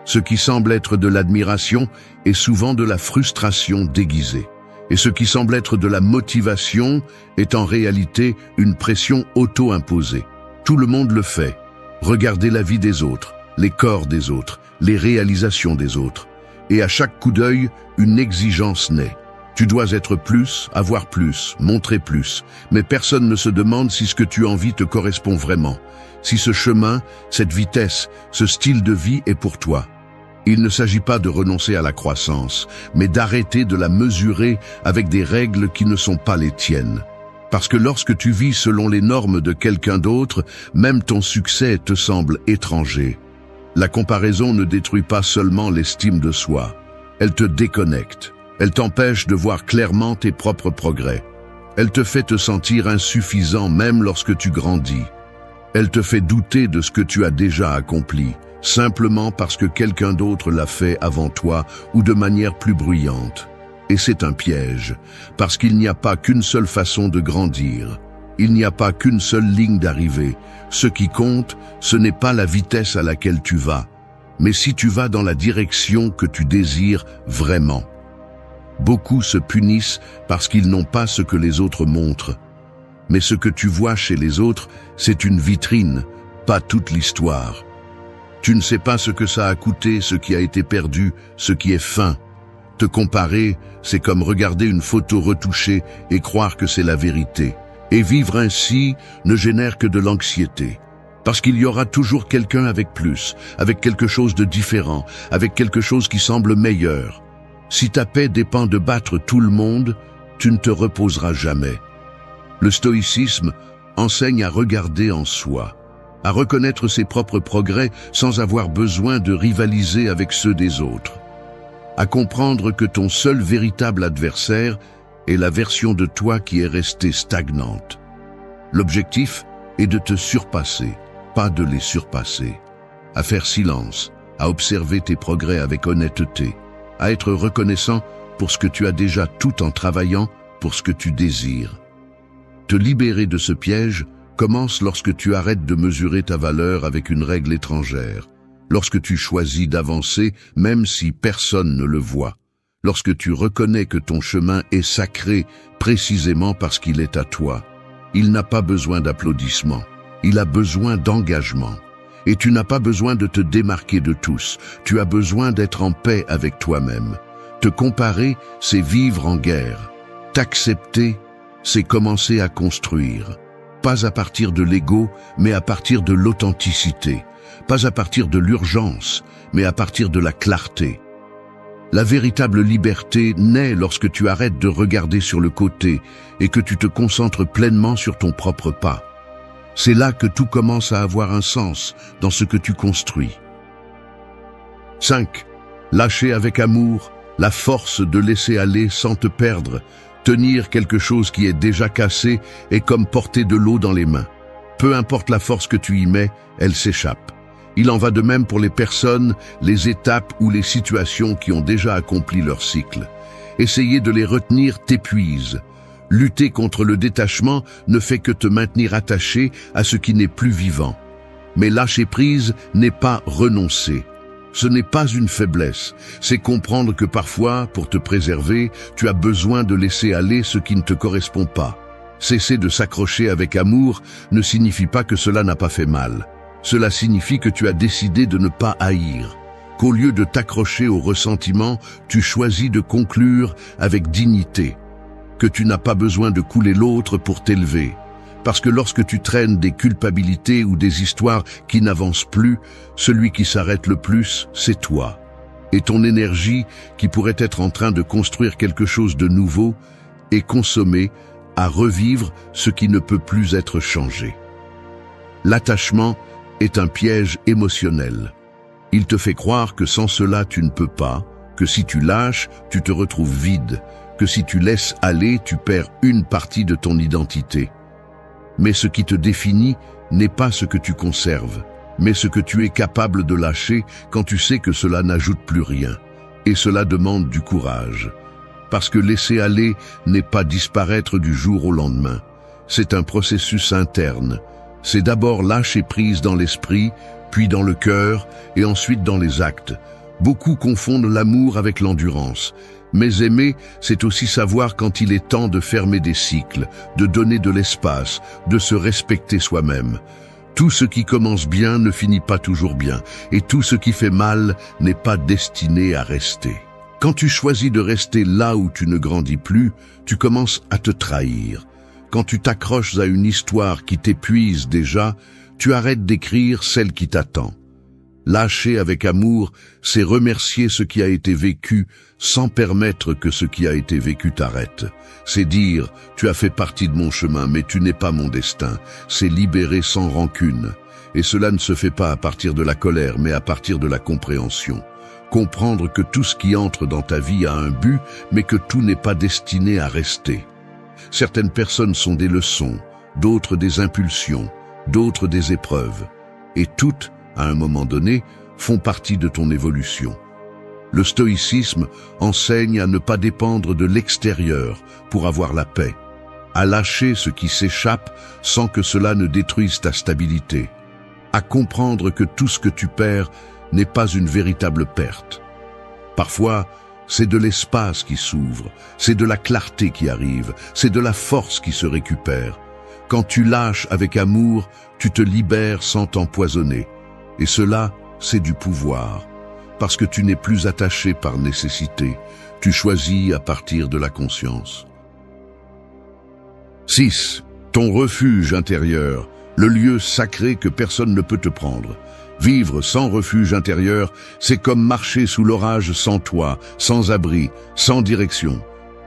Ce qui semble être de l'admiration est souvent de la frustration déguisée. Et ce qui semble être de la motivation est en réalité une pression auto-imposée. Tout le monde le fait. Regardez la vie des autres, les corps des autres, les réalisations des autres. Et à chaque coup d'œil, une exigence naît. Tu dois être plus, avoir plus, montrer plus. Mais personne ne se demande si ce que tu envies te correspond vraiment. Si ce chemin, cette vitesse, ce style de vie est pour toi. Il ne s'agit pas de renoncer à la croissance, mais d'arrêter de la mesurer avec des règles qui ne sont pas les tiennes. Parce que lorsque tu vis selon les normes de quelqu'un d'autre, même ton succès te semble étranger. La comparaison ne détruit pas seulement l'estime de soi. Elle te déconnecte. Elle t'empêche de voir clairement tes propres progrès. Elle te fait te sentir insuffisant même lorsque tu grandis. Elle te fait douter de ce que tu as déjà accompli, simplement parce que quelqu'un d'autre l'a fait avant toi ou de manière plus bruyante. Et c'est un piège, parce qu'il n'y a pas qu'une seule façon de grandir. Il n'y a pas qu'une seule ligne d'arrivée. Ce qui compte, ce n'est pas la vitesse à laquelle tu vas, mais si tu vas dans la direction que tu désires vraiment. Beaucoup se punissent parce qu'ils n'ont pas ce que les autres montrent. Mais ce que tu vois chez les autres, c'est une vitrine, pas toute l'histoire. Tu ne sais pas ce que ça a coûté, ce qui a été perdu, ce qui est fin. Te comparer, c'est comme regarder une photo retouchée et croire que c'est la vérité. Et vivre ainsi ne génère que de l'anxiété. Parce qu'il y aura toujours quelqu'un avec plus, avec quelque chose de différent, avec quelque chose qui semble meilleur. Si ta paix dépend de battre tout le monde, tu ne te reposeras jamais. Le stoïcisme enseigne à regarder en soi, à reconnaître ses propres progrès sans avoir besoin de rivaliser avec ceux des autres, à comprendre que ton seul véritable adversaire est la version de toi qui est restée stagnante. L'objectif est de te surpasser, pas de les surpasser, à faire silence, à observer tes progrès avec honnêteté, à être reconnaissant pour ce que tu as déjà tout en travaillant pour ce que tu désires. Te libérer de ce piège commence lorsque tu arrêtes de mesurer ta valeur avec une règle étrangère, lorsque tu choisis d'avancer même si personne ne le voit, lorsque tu reconnais que ton chemin est sacré précisément parce qu'il est à toi. Il n'a pas besoin d'applaudissements, il a besoin d'engagement. Et tu n'as pas besoin de te démarquer de tous, tu as besoin d'être en paix avec toi-même. Te comparer, c'est vivre en guerre. T'accepter, c'est commencer à construire. Pas à partir de l'ego, mais à partir de l'authenticité. Pas à partir de l'urgence, mais à partir de la clarté. La véritable liberté naît lorsque tu arrêtes de regarder sur le côté et que tu te concentres pleinement sur ton propre pas. C'est là que tout commence à avoir un sens dans ce que tu construis. 5. Lâcher avec amour, la force de laisser aller sans te perdre. Tenir quelque chose qui est déjà cassé est comme porter de l'eau dans les mains. Peu importe la force que tu y mets, elle s'échappe. Il en va de même pour les personnes, les étapes ou les situations qui ont déjà accompli leur cycle. Essayer de les retenir t'épuise. Lutter contre le détachement ne fait que te maintenir attaché à ce qui n'est plus vivant. Mais lâcher prise n'est pas renoncer. Ce n'est pas une faiblesse, c'est comprendre que parfois, pour te préserver, tu as besoin de laisser aller ce qui ne te correspond pas. Cesser de s'accrocher avec amour ne signifie pas que cela n'a pas fait mal. Cela signifie que tu as décidé de ne pas haïr, qu'au lieu de t'accrocher au ressentiment, tu choisis de conclure avec dignité, que tu n'as pas besoin de couler l'autre pour t'élever. Parce que lorsque tu traînes des culpabilités ou des histoires qui n'avancent plus, celui qui s'arrête le plus, c'est toi. Et ton énergie, qui pourrait être en train de construire quelque chose de nouveau, est consommée à revivre ce qui ne peut plus être changé. L'attachement est un piège émotionnel. Il te fait croire que sans cela tu ne peux pas, que si tu lâches, tu te retrouves vide, que si tu laisses aller, tu perds une partie de ton identité. Mais ce qui te définit n'est pas ce que tu conserves, mais ce que tu es capable de lâcher quand tu sais que cela n'ajoute plus rien. Et cela demande du courage. Parce que laisser aller n'est pas disparaître du jour au lendemain. C'est un processus interne. C'est d'abord lâcher prise dans l'esprit, puis dans le cœur, et ensuite dans les actes. Beaucoup confondent l'amour avec l'endurance. Mais aimer, c'est aussi savoir quand il est temps de fermer des cycles, de donner de l'espace, de se respecter soi-même. Tout ce qui commence bien ne finit pas toujours bien, et tout ce qui fait mal n'est pas destiné à rester. Quand tu choisis de rester là où tu ne grandis plus, tu commences à te trahir. Quand tu t'accroches à une histoire qui t'épuise déjà, tu arrêtes d'écrire celle qui t'attend. Lâcher avec amour, c'est remercier ce qui a été vécu sans permettre que ce qui a été vécu t'arrête. C'est dire, tu as fait partie de mon chemin, mais tu n'es pas mon destin. C'est libérer sans rancune. Et cela ne se fait pas à partir de la colère, mais à partir de la compréhension. Comprendre que tout ce qui entre dans ta vie a un but, mais que tout n'est pas destiné à rester. Certaines personnes sont des leçons, d'autres des impulsions, d'autres des épreuves. Et toutes, à un moment donné, font partie de ton évolution. Le stoïcisme enseigne à ne pas dépendre de l'extérieur pour avoir la paix, à lâcher ce qui s'échappe sans que cela ne détruise ta stabilité, à comprendre que tout ce que tu perds n'est pas une véritable perte. Parfois, c'est de l'espace qui s'ouvre, c'est de la clarté qui arrive, c'est de la force qui se récupère. Quand tu lâches avec amour, tu te libères sans t'empoisonner. Et cela, c'est du pouvoir, parce que tu n'es plus attaché par nécessité, tu choisis à partir de la conscience. 6. Ton refuge intérieur, le lieu sacré que personne ne peut te prendre. Vivre sans refuge intérieur, c'est comme marcher sous l'orage sans toit, sans abri, sans direction.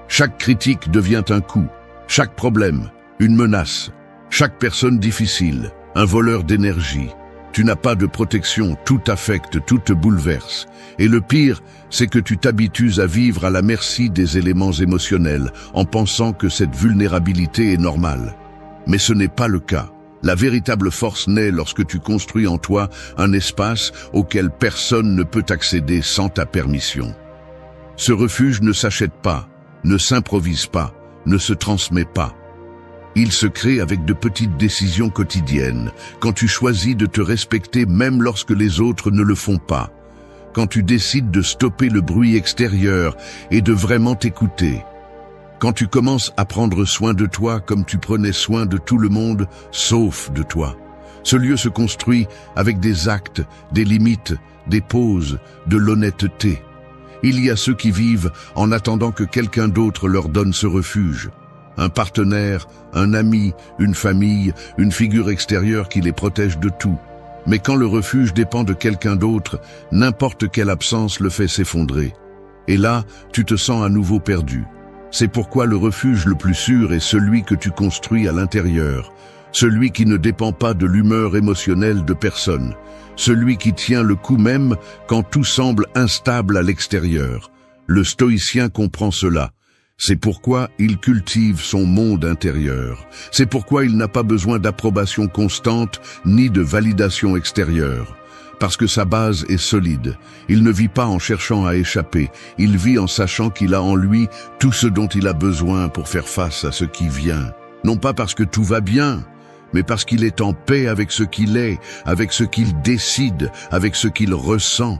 Chaque critique devient un coup, chaque problème, une menace, chaque personne difficile, un voleur d'énergie. Tu n'as pas de protection, tout t'affecte, tout te bouleverse. Et le pire, c'est que tu t'habitues à vivre à la merci des éléments émotionnels, en pensant que cette vulnérabilité est normale. Mais ce n'est pas le cas. La véritable force naît lorsque tu construis en toi un espace auquel personne ne peut accéder sans ta permission. Ce refuge ne s'achète pas, ne s'improvise pas, ne se transmet pas. Il se crée avec de petites décisions quotidiennes, quand tu choisis de te respecter même lorsque les autres ne le font pas, quand tu décides de stopper le bruit extérieur et de vraiment t'écouter, quand tu commences à prendre soin de toi comme tu prenais soin de tout le monde, sauf de toi. Ce lieu se construit avec des actes, des limites, des pauses, de l'honnêteté. Il y a ceux qui vivent en attendant que quelqu'un d'autre leur donne ce refuge. Un partenaire, un ami, une famille, une figure extérieure qui les protège de tout. Mais quand le refuge dépend de quelqu'un d'autre, n'importe quelle absence le fait s'effondrer. Et là, tu te sens à nouveau perdu. C'est pourquoi le refuge le plus sûr est celui que tu construis à l'intérieur, celui qui ne dépend pas de l'humeur émotionnelle de personne, celui qui tient le coup même quand tout semble instable à l'extérieur. Le stoïcien comprend cela. C'est pourquoi il cultive son monde intérieur. C'est pourquoi il n'a pas besoin d'approbation constante ni de validation extérieure. Parce que sa base est solide. Il ne vit pas en cherchant à échapper. Il vit en sachant qu'il a en lui tout ce dont il a besoin pour faire face à ce qui vient. Non pas parce que tout va bien, mais parce qu'il est en paix avec ce qu'il est, avec ce qu'il décide, avec ce qu'il ressent.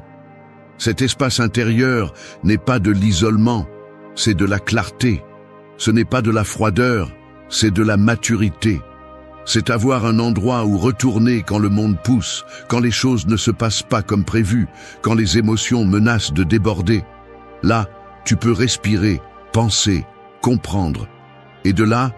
Cet espace intérieur n'est pas de l'isolement, c'est de la clarté. Ce n'est pas de la froideur, c'est de la maturité. C'est avoir un endroit où retourner quand le monde pousse, quand les choses ne se passent pas comme prévu, quand les émotions menacent de déborder. Là, tu peux respirer, penser, comprendre. Et de là,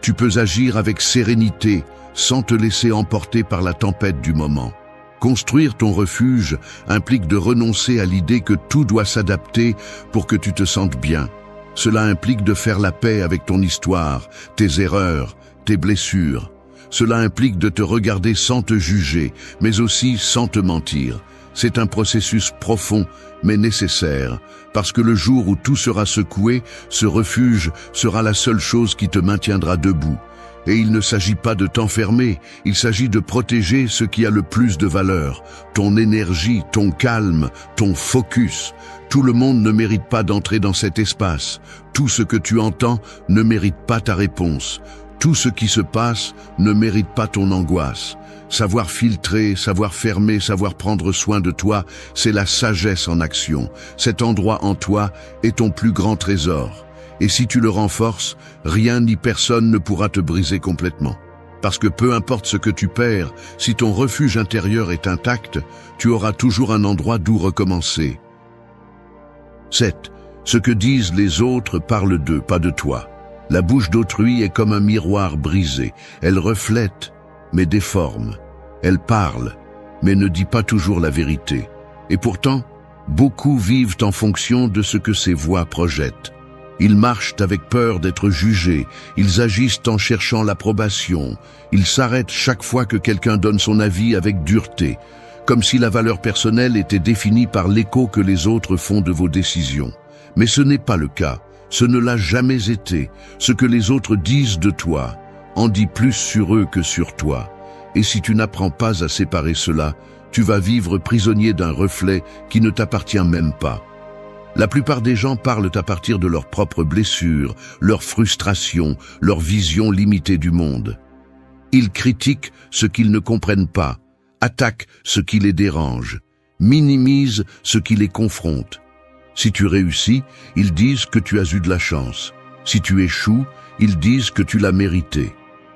tu peux agir avec sérénité, sans te laisser emporter par la tempête du moment. Construire ton refuge implique de renoncer à l'idée que tout doit s'adapter pour que tu te sentes bien. Cela implique de faire la paix avec ton histoire, tes erreurs, tes blessures. Cela implique de te regarder sans te juger, mais aussi sans te mentir. C'est un processus profond, mais nécessaire, parce que le jour où tout sera secoué, ce refuge sera la seule chose qui te maintiendra debout. Et il ne s'agit pas de t'enfermer, il s'agit de protéger ce qui a le plus de valeur, ton énergie, ton calme, ton focus. Tout le monde ne mérite pas d'entrer dans cet espace. Tout ce que tu entends ne mérite pas ta réponse. Tout ce qui se passe ne mérite pas ton angoisse. Savoir filtrer, savoir fermer, savoir prendre soin de toi, c'est la sagesse en action. Cet endroit en toi est ton plus grand trésor. Et si tu le renforces, rien ni personne ne pourra te briser complètement. Parce que peu importe ce que tu perds, si ton refuge intérieur est intact, tu auras toujours un endroit d'où recommencer. 7. Ce que disent les autres parle d'eux, pas de toi. La bouche d'autrui est comme un miroir brisé. Elle reflète, mais déforme. Elle parle, mais ne dit pas toujours la vérité. Et pourtant, beaucoup vivent en fonction de ce que ces voix projettent. Ils marchent avec peur d'être jugés, ils agissent en cherchant l'approbation, ils s'arrêtent chaque fois que quelqu'un donne son avis avec dureté, comme si la valeur personnelle était définie par l'écho que les autres font de vos décisions. Mais ce n'est pas le cas, ce ne l'a jamais été. Ce que les autres disent de toi en dit plus sur eux que sur toi. Et si tu n'apprends pas à séparer cela, tu vas vivre prisonnier d'un reflet qui ne t'appartient même pas. La plupart des gens parlent à partir de leurs propres blessures, leurs frustrations, leur vision limitée du monde. Ils critiquent ce qu'ils ne comprennent pas, attaquent ce qui les dérange, minimisent ce qui les confronte. Si tu réussis, ils disent que tu as eu de la chance. Si tu échoues, ils disent que tu l'as mérité.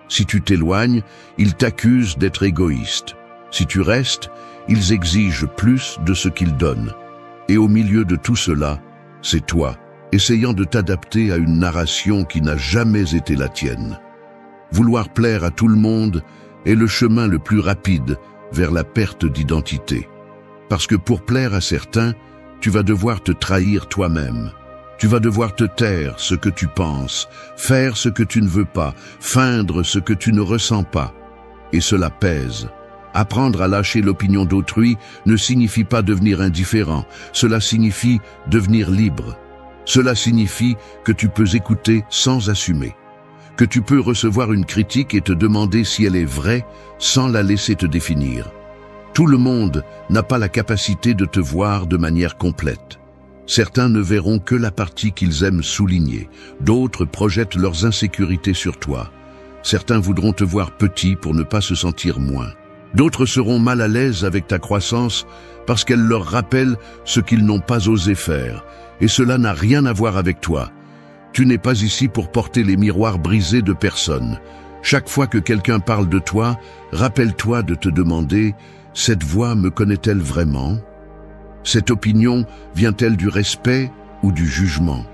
Si tu t'éloignes, ils t'accusent d'être égoïste. Si tu restes, ils exigent plus de ce qu'ils donnent. Et au milieu de tout cela, c'est toi, essayant de t'adapter à une narration qui n'a jamais été la tienne. Vouloir plaire à tout le monde est le chemin le plus rapide vers la perte d'identité. Parce que pour plaire à certains, tu vas devoir te trahir toi-même. Tu vas devoir te taire ce que tu penses, faire ce que tu ne veux pas, feindre ce que tu ne ressens pas. et cela pèse. Apprendre à lâcher l'opinion d'autrui ne signifie pas devenir indifférent, cela signifie devenir libre. Cela signifie que tu peux écouter sans assumer, que tu peux recevoir une critique et te demander si elle est vraie sans la laisser te définir. Tout le monde n'a pas la capacité de te voir de manière complète. Certains ne verront que la partie qu'ils aiment souligner, d'autres projettent leurs insécurités sur toi. Certains voudront te voir petit pour ne pas se sentir moins. D'autres seront mal à l'aise avec ta croissance parce qu'elle leur rappelle ce qu'ils n'ont pas osé faire. Et cela n'a rien à voir avec toi. Tu n'es pas ici pour porter les miroirs brisés de personne. Chaque fois que quelqu'un parle de toi, rappelle-toi de te demander « Cette voix me connaît-elle vraiment ? Cette opinion vient-elle du respect ou du jugement ?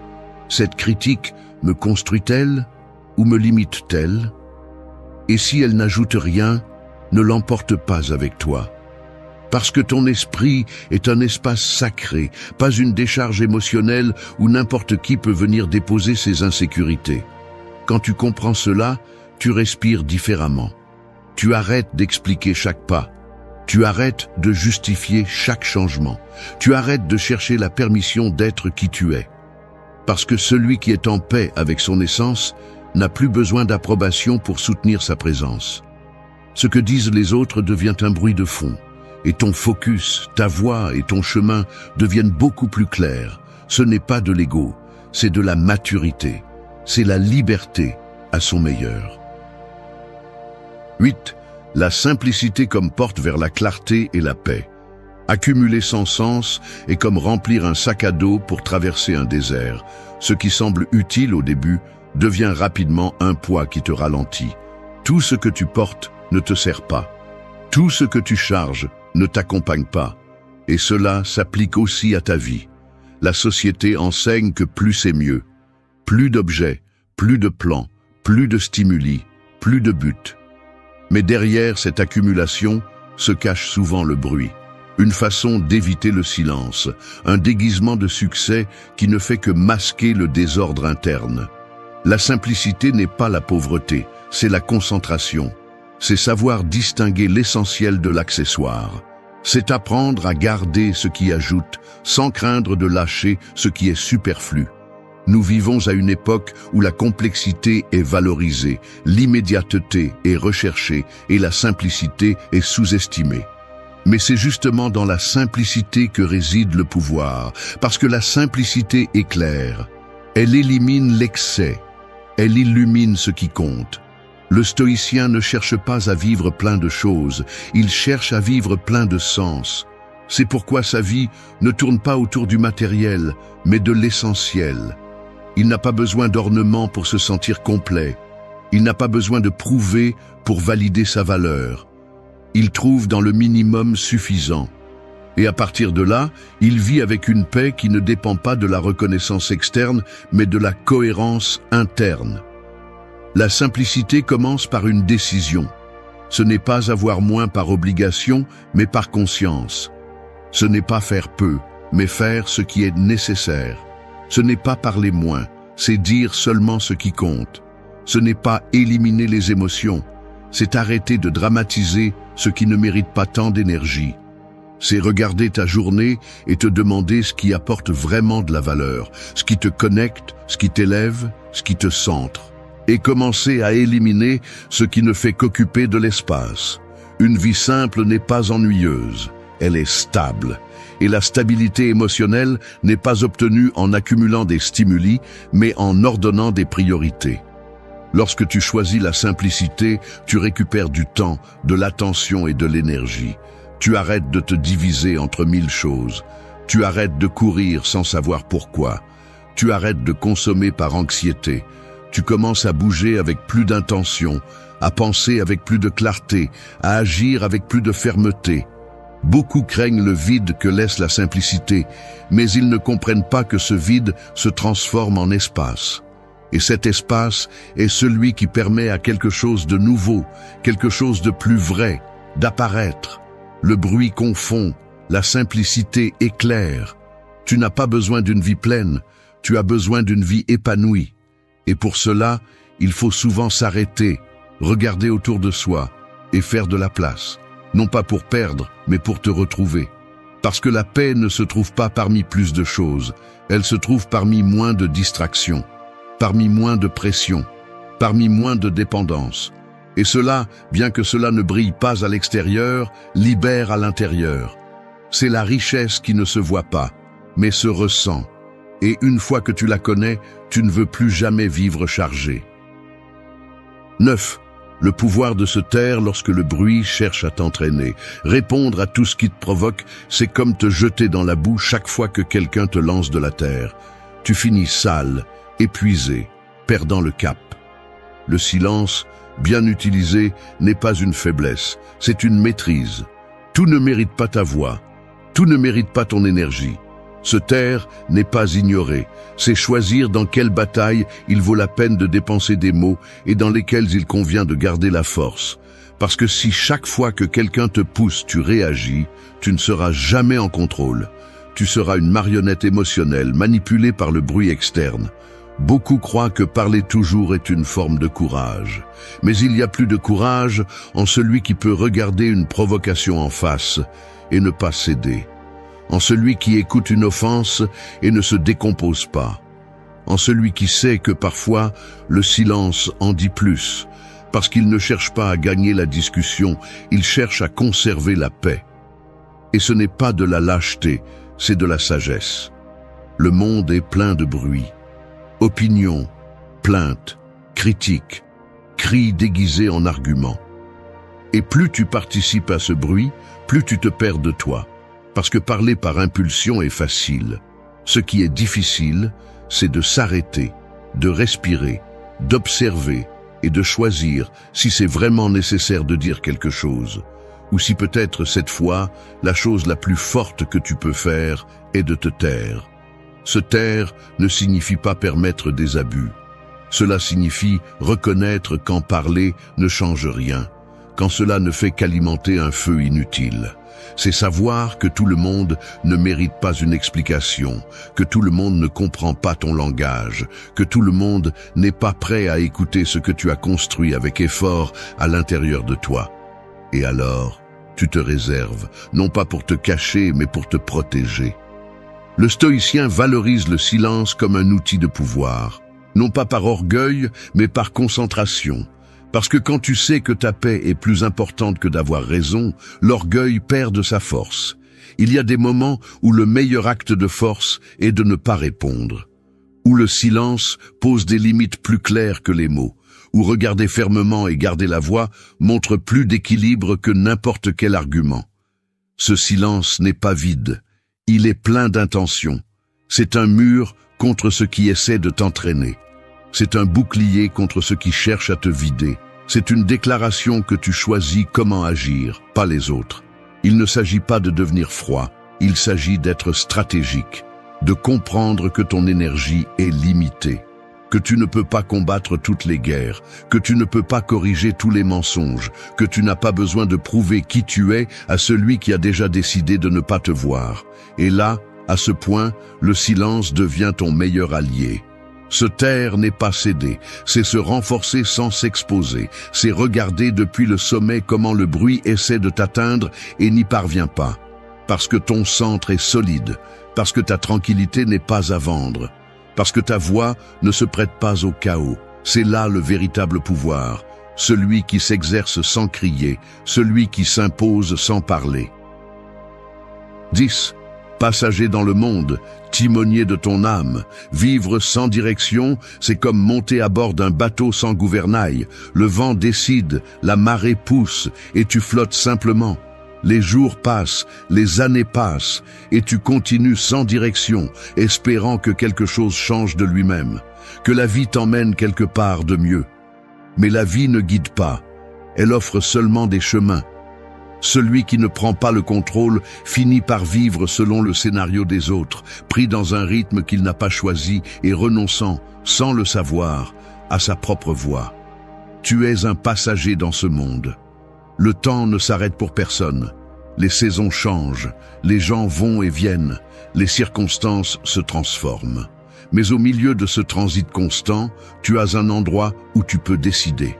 Cette critique me construit-elle ou me limite-t-elle ? Et si elle n'ajoute rien, ne l'emporte pas avec toi. Parce que ton esprit est un espace sacré, pas une décharge émotionnelle où n'importe qui peut venir déposer ses insécurités. Quand tu comprends cela, tu respires différemment. Tu arrêtes d'expliquer chaque pas. Tu arrêtes de justifier chaque changement. Tu arrêtes de chercher la permission d'être qui tu es. Parce que celui qui est en paix avec son essence n'a plus besoin d'approbation pour soutenir sa présence. Ce que disent les autres devient un bruit de fond. Et ton focus, ta voix et ton chemin deviennent beaucoup plus clairs. Ce n'est pas de l'ego, c'est de la maturité. C'est la liberté à son meilleur. 8. La simplicité comme porte vers la clarté et la paix. Accumuler sans sens est comme remplir un sac à dos pour traverser un désert. Ce qui semble utile au début devient rapidement un poids qui te ralentit. Tout ce que tu portes ne te sert pas. Tout ce que tu charges ne t'accompagne pas. Et cela s'applique aussi à ta vie. La société enseigne que plus c'est mieux. Plus d'objets, plus de plans, plus de stimuli, plus de buts. Mais derrière cette accumulation se cache souvent le bruit. Une façon d'éviter le silence, un déguisement de succès qui ne fait que masquer le désordre interne. La simplicité n'est pas la pauvreté, c'est la concentration. C'est savoir distinguer l'essentiel de l'accessoire. C'est apprendre à garder ce qui ajoute, sans craindre de lâcher ce qui est superflu. Nous vivons à une époque où la complexité est valorisée, l'immédiateté est recherchée et la simplicité est sous-estimée. Mais c'est justement dans la simplicité que réside le pouvoir, parce que la simplicité éclaire. Elle élimine l'excès, elle illumine ce qui compte. Le stoïcien ne cherche pas à vivre plein de choses, il cherche à vivre plein de sens. C'est pourquoi sa vie ne tourne pas autour du matériel, mais de l'essentiel. Il n'a pas besoin d'ornements pour se sentir complet. Il n'a pas besoin de prouver pour valider sa valeur. Il trouve dans le minimum suffisant. Et à partir de là, il vit avec une paix qui ne dépend pas de la reconnaissance externe, mais de la cohérence interne. La simplicité commence par une décision. Ce n'est pas avoir moins par obligation, mais par conscience. Ce n'est pas faire peu, mais faire ce qui est nécessaire. Ce n'est pas parler moins, c'est dire seulement ce qui compte. Ce n'est pas éliminer les émotions, c'est arrêter de dramatiser ce qui ne mérite pas tant d'énergie. C'est regarder ta journée et te demander ce qui apporte vraiment de la valeur, ce qui te connecte, ce qui t'élève, ce qui te centre. Et commencer à éliminer ce qui ne fait qu'occuper de l'espace. Une vie simple n'est pas ennuyeuse, elle est stable. Et la stabilité émotionnelle n'est pas obtenue en accumulant des stimuli, mais en ordonnant des priorités. Lorsque tu choisis la simplicité, tu récupères du temps, de l'attention et de l'énergie. Tu arrêtes de te diviser entre 1000 choses. Tu arrêtes de courir sans savoir pourquoi. Tu arrêtes de consommer par anxiété. Tu commences à bouger avec plus d'intention, à penser avec plus de clarté, à agir avec plus de fermeté. Beaucoup craignent le vide que laisse la simplicité, mais ils ne comprennent pas que ce vide se transforme en espace. Et cet espace est celui qui permet à quelque chose de nouveau, quelque chose de plus vrai, d'apparaître. Le bruit confond, la simplicité éclaire. Tu n'as pas besoin d'une vie pleine, tu as besoin d'une vie épanouie. Et pour cela, il faut souvent s'arrêter, regarder autour de soi et faire de la place. Non pas pour perdre, mais pour te retrouver. Parce que la paix ne se trouve pas parmi plus de choses, elle se trouve parmi moins de distractions, parmi moins de pression, parmi moins de dépendance. Et cela, bien que cela ne brille pas à l'extérieur, libère à l'intérieur. C'est la richesse qui ne se voit pas, mais se ressent. Et une fois que tu la connais, tu ne veux plus jamais vivre chargé. 9. Le pouvoir de se taire lorsque le bruit cherche à t'entraîner. Répondre à tout ce qui te provoque, c'est comme te jeter dans la boue chaque fois que quelqu'un te lance de la terre. Tu finis sale, épuisé, perdant le cap. Le silence, bien utilisé, n'est pas une faiblesse, c'est une maîtrise. Tout ne mérite pas ta voix, tout ne mérite pas ton énergie. Se taire n'est pas ignorer, c'est choisir dans quelle bataille il vaut la peine de dépenser des mots et dans lesquels il convient de garder la force. Parce que si chaque fois que quelqu'un te pousse, tu réagis, tu ne seras jamais en contrôle. Tu seras une marionnette émotionnelle manipulée par le bruit externe. Beaucoup croient que parler toujours est une forme de courage. Mais il y a plus de courage en celui qui peut regarder une provocation en face et ne pas céder. En celui qui écoute une offense et ne se décompose pas. En celui qui sait que parfois le silence en dit plus, parce qu'il ne cherche pas à gagner la discussion, il cherche à conserver la paix. Et ce n'est pas de la lâcheté, c'est de la sagesse. Le monde est plein de bruit. Opinions, plaintes, critiques, cris déguisés en arguments. Et plus tu participes à ce bruit, plus tu te perds de toi. Parce que parler par impulsion est facile. Ce qui est difficile, c'est de s'arrêter, de respirer, d'observer et de choisir si c'est vraiment nécessaire de dire quelque chose. Ou si peut-être cette fois, la chose la plus forte que tu peux faire est de te taire. Se taire ne signifie pas permettre des abus. Cela signifie reconnaître qu'en parler ne change rien, quand cela ne fait qu'alimenter un feu inutile. C'est savoir que tout le monde ne mérite pas une explication, que tout le monde ne comprend pas ton langage, que tout le monde n'est pas prêt à écouter ce que tu as construit avec effort à l'intérieur de toi. Et alors, tu te réserves, non pas pour te cacher, mais pour te protéger. Le stoïcien valorise le silence comme un outil de pouvoir, non pas par orgueil, mais par concentration. Parce que quand tu sais que ta paix est plus importante que d'avoir raison, l'orgueil perd de sa force. Il y a des moments où le meilleur acte de force est de ne pas répondre, où le silence pose des limites plus claires que les mots, où regarder fermement et garder la voix montre plus d'équilibre que n'importe quel argument. Ce silence n'est pas vide, il est plein d'intention. C'est un mur contre ce qui essaie de t'entraîner. C'est un bouclier contre ceux qui cherchent à te vider. C'est une déclaration que tu choisis comment agir, pas les autres. Il ne s'agit pas de devenir froid, il s'agit d'être stratégique, de comprendre que ton énergie est limitée, que tu ne peux pas combattre toutes les guerres, que tu ne peux pas corriger tous les mensonges, que tu n'as pas besoin de prouver qui tu es à celui qui a déjà décidé de ne pas te voir. Et là, à ce point, le silence devient ton meilleur allié. Se taire n'est pas céder, c'est se renforcer sans s'exposer, c'est regarder depuis le sommet comment le bruit essaie de t'atteindre et n'y parvient pas. Parce que ton centre est solide, parce que ta tranquillité n'est pas à vendre, parce que ta voix ne se prête pas au chaos. C'est là le véritable pouvoir, celui qui s'exerce sans crier, celui qui s'impose sans parler. 10. Passager dans le monde, timonier de ton âme. Vivre sans direction, c'est comme monter à bord d'un bateau sans gouvernail. Le vent décide, la marée pousse, et tu flottes simplement. Les jours passent, les années passent, et tu continues sans direction, espérant que quelque chose change de lui-même, que la vie t'emmène quelque part de mieux. Mais la vie ne guide pas, elle offre seulement des chemins. Celui qui ne prend pas le contrôle finit par vivre selon le scénario des autres, pris dans un rythme qu'il n'a pas choisi et renonçant, sans le savoir, à sa propre voie. Tu es un passager dans ce monde. Le temps ne s'arrête pour personne. Les saisons changent, les gens vont et viennent, les circonstances se transforment. Mais au milieu de ce transit constant, tu as un endroit où tu peux décider.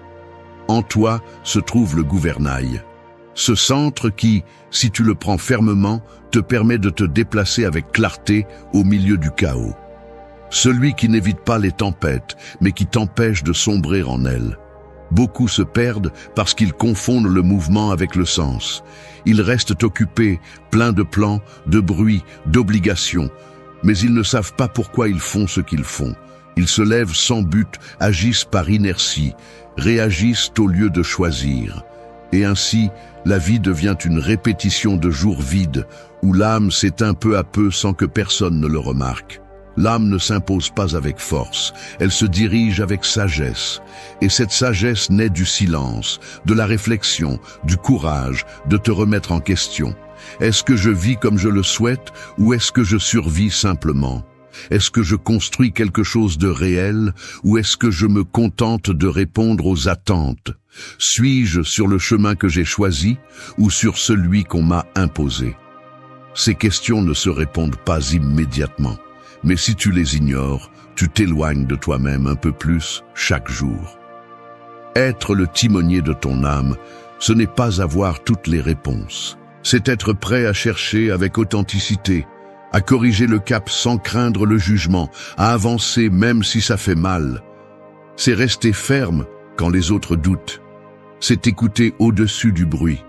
En toi se trouve le gouvernail. Ce centre qui, si tu le prends fermement, te permet de te déplacer avec clarté au milieu du chaos. Celui qui n'évite pas les tempêtes, mais qui t'empêche de sombrer en elles. Beaucoup se perdent parce qu'ils confondent le mouvement avec le sens. Ils restent occupés, pleins de plans, de bruit, d'obligations, mais ils ne savent pas pourquoi ils font ce qu'ils font. Ils se lèvent sans but, agissent par inertie, réagissent au lieu de choisir. Et ainsi, la vie devient une répétition de jours vides, où l'âme s'éteint peu à peu sans que personne ne le remarque. L'âme ne s'impose pas avec force, elle se dirige avec sagesse. Et cette sagesse naît du silence, de la réflexion, du courage, de te remettre en question. Est-ce que je vis comme je le souhaite ou est-ce que je survis simplement ? Est-ce que je construis quelque chose de réel ou est-ce que je me contente de répondre aux attentes ? Suis-je sur le chemin que j'ai choisi ou sur celui qu'on m'a imposé ? Ces questions ne se répondent pas immédiatement. Mais si tu les ignores, tu t'éloignes de toi-même un peu plus chaque jour. Être le timonier de ton âme, ce n'est pas avoir toutes les réponses. C'est être prêt à chercher avec authenticité, à corriger le cap sans craindre le jugement, à avancer même si ça fait mal. C'est rester ferme quand les autres doutent. C'est écouter au-dessus du bruit.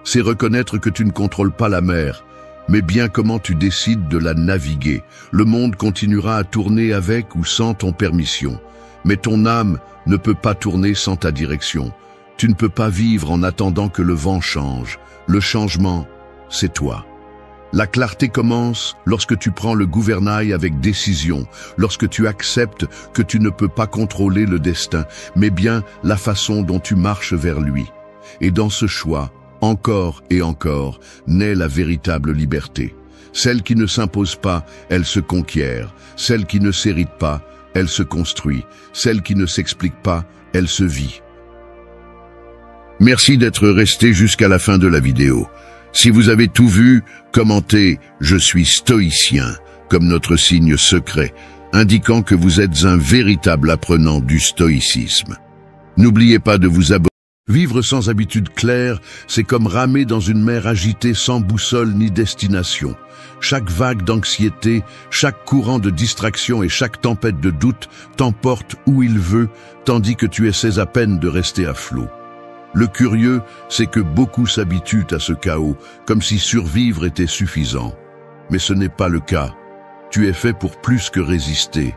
C'est reconnaître que tu ne contrôles pas la mer, mais bien comment tu décides de la naviguer. Le monde continuera à tourner avec ou sans ton permission. Mais ton âme ne peut pas tourner sans ta direction. Tu ne peux pas vivre en attendant que le vent change. Le changement, c'est toi. La clarté commence lorsque tu prends le gouvernail avec décision, lorsque tu acceptes que tu ne peux pas contrôler le destin, mais bien la façon dont tu marches vers lui. Et dans ce choix, encore et encore, naît la véritable liberté. Celle qui ne s'impose pas, elle se conquiert. Celle qui ne s'hérite pas, elle se construit. Celle qui ne s'explique pas, elle se vit. Merci d'être resté jusqu'à la fin de la vidéo. Si vous avez tout vu, commentez « Je suis stoïcien » comme notre signe secret, indiquant que vous êtes un véritable apprenant du stoïcisme. N'oubliez pas de vous abonner. Vivre sans habitude claire, c'est comme ramer dans une mer agitée sans boussole ni destination. Chaque vague d'anxiété, chaque courant de distraction et chaque tempête de doute t'emporte où il veut, tandis que tu essaies à peine de rester à flot. Le curieux, c'est que beaucoup s'habituent à ce chaos, comme si survivre était suffisant. Mais ce n'est pas le cas. Tu es fait pour plus que résister.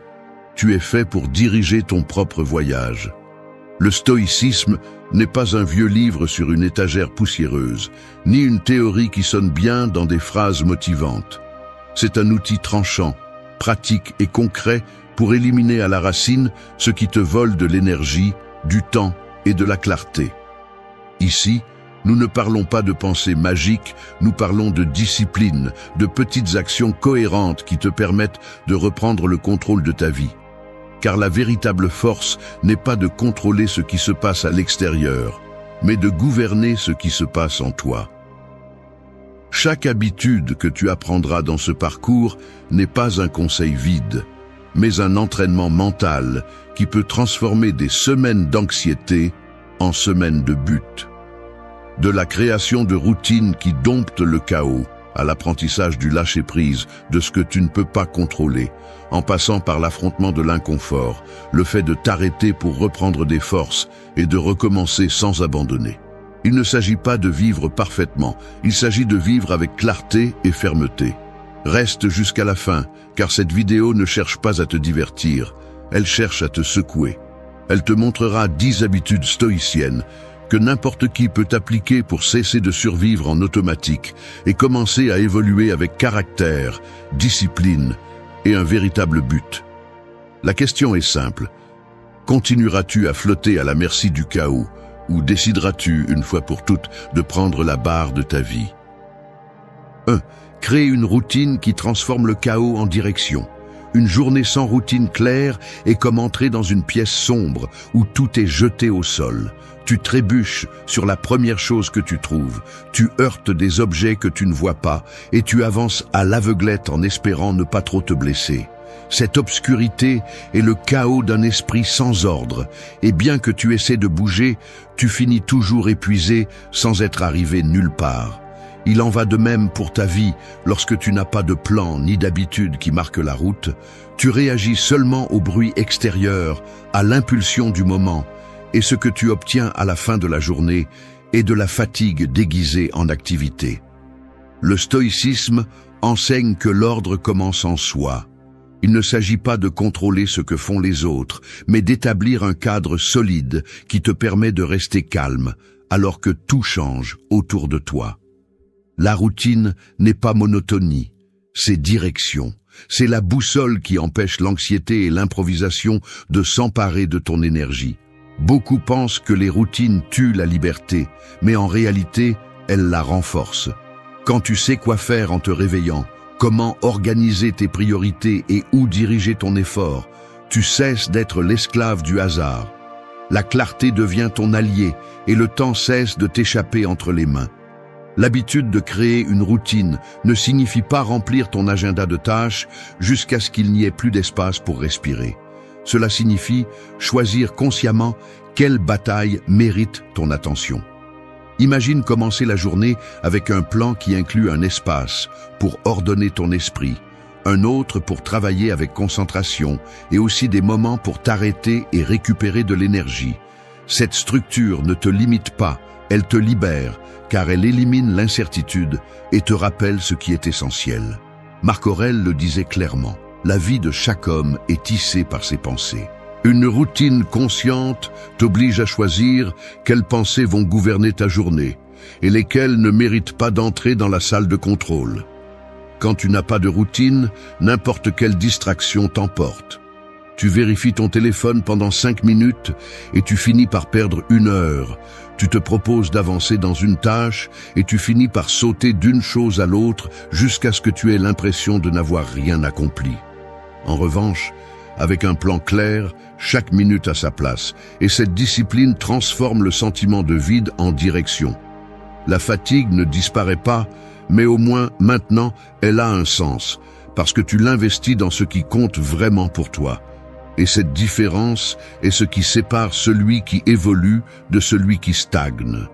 Tu es fait pour diriger ton propre voyage. Le stoïcisme n'est pas un vieux livre sur une étagère poussiéreuse, ni une théorie qui sonne bien dans des phrases motivantes. C'est un outil tranchant, pratique et concret pour éliminer à la racine ce qui te vole de l'énergie, du temps et de la clarté. Ici, nous ne parlons pas de pensée magique, nous parlons de discipline, de petites actions cohérentes qui te permettent de reprendre le contrôle de ta vie. Car la véritable force n'est pas de contrôler ce qui se passe à l'extérieur, mais de gouverner ce qui se passe en toi. Chaque habitude que tu apprendras dans ce parcours n'est pas un conseil vide, mais un entraînement mental qui peut transformer des semaines d'anxiété en semaines de but. De la création de routines qui domptent le chaos, à l'apprentissage du lâcher-prise de ce que tu ne peux pas contrôler, en passant par l'affrontement de l'inconfort, le fait de t'arrêter pour reprendre des forces et de recommencer sans abandonner. Il ne s'agit pas de vivre parfaitement, il s'agit de vivre avec clarté et fermeté. Reste jusqu'à la fin, car cette vidéo ne cherche pas à te divertir, elle cherche à te secouer. Elle te montrera 10 habitudes stoïciennes que n'importe qui peut appliquer pour cesser de survivre en automatique et commencer à évoluer avec caractère, discipline et un véritable but. La question est simple. Continueras-tu à flotter à la merci du chaos ou décideras-tu, une fois pour toutes, de prendre la barre de ta vie ? 1. Crée une routine qui transforme le chaos en direction. Une journée sans routine claire est comme entrer dans une pièce sombre où tout est jeté au sol. Tu trébuches sur la première chose que tu trouves, tu heurtes des objets que tu ne vois pas et tu avances à l'aveuglette en espérant ne pas trop te blesser. Cette obscurité est le chaos d'un esprit sans ordre, et bien que tu essaies de bouger, tu finis toujours épuisé sans être arrivé nulle part. Il en va de même pour ta vie lorsque tu n'as pas de plan ni d'habitude qui marque la route. Tu réagis seulement au bruit extérieur, à l'impulsion du moment, et ce que tu obtiens à la fin de la journée est de la fatigue déguisée en activité. Le stoïcisme enseigne que l'ordre commence en soi. Il ne s'agit pas de contrôler ce que font les autres, mais d'établir un cadre solide qui te permet de rester calme, alors que tout change autour de toi. La routine n'est pas monotonie, c'est direction. C'est la boussole qui empêche l'anxiété et l'improvisation de s'emparer de ton énergie. Beaucoup pensent que les routines tuent la liberté, mais en réalité, elles la renforcent. Quand tu sais quoi faire en te réveillant, comment organiser tes priorités et où diriger ton effort, tu cesses d'être l'esclave du hasard. La clarté devient ton allié et le temps cesse de t'échapper entre les mains. L'habitude de créer une routine ne signifie pas remplir ton agenda de tâches jusqu'à ce qu'il n'y ait plus d'espace pour respirer. Cela signifie choisir consciemment quelle bataille mérite ton attention. Imagine commencer la journée avec un plan qui inclut un espace pour ordonner ton esprit, un autre pour travailler avec concentration et aussi des moments pour t'arrêter et récupérer de l'énergie. Cette structure ne te limite pas, elle te libère, car elle élimine l'incertitude et te rappelle ce qui est essentiel. Marc Aurèle le disait clairement, la vie de chaque homme est tissée par ses pensées. Une routine consciente t'oblige à choisir quelles pensées vont gouverner ta journée et lesquelles ne méritent pas d'entrer dans la salle de contrôle. Quand tu n'as pas de routine, n'importe quelle distraction t'emporte. Tu vérifies ton téléphone pendant 5 minutes et tu finis par perdre 1 heure. Tu te proposes d'avancer dans une tâche et tu finis par sauter d'une chose à l'autre jusqu'à ce que tu aies l'impression de n'avoir rien accompli. En revanche, avec un plan clair, chaque minute a sa place, et cette discipline transforme le sentiment de vide en direction. La fatigue ne disparaît pas, mais au moins maintenant, elle a un sens, parce que tu l'investis dans ce qui compte vraiment pour toi. Et cette différence est ce qui sépare celui qui évolue de celui qui stagne.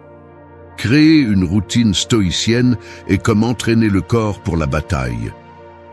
Créer une routine stoïcienne est comme entraîner le corps pour la bataille.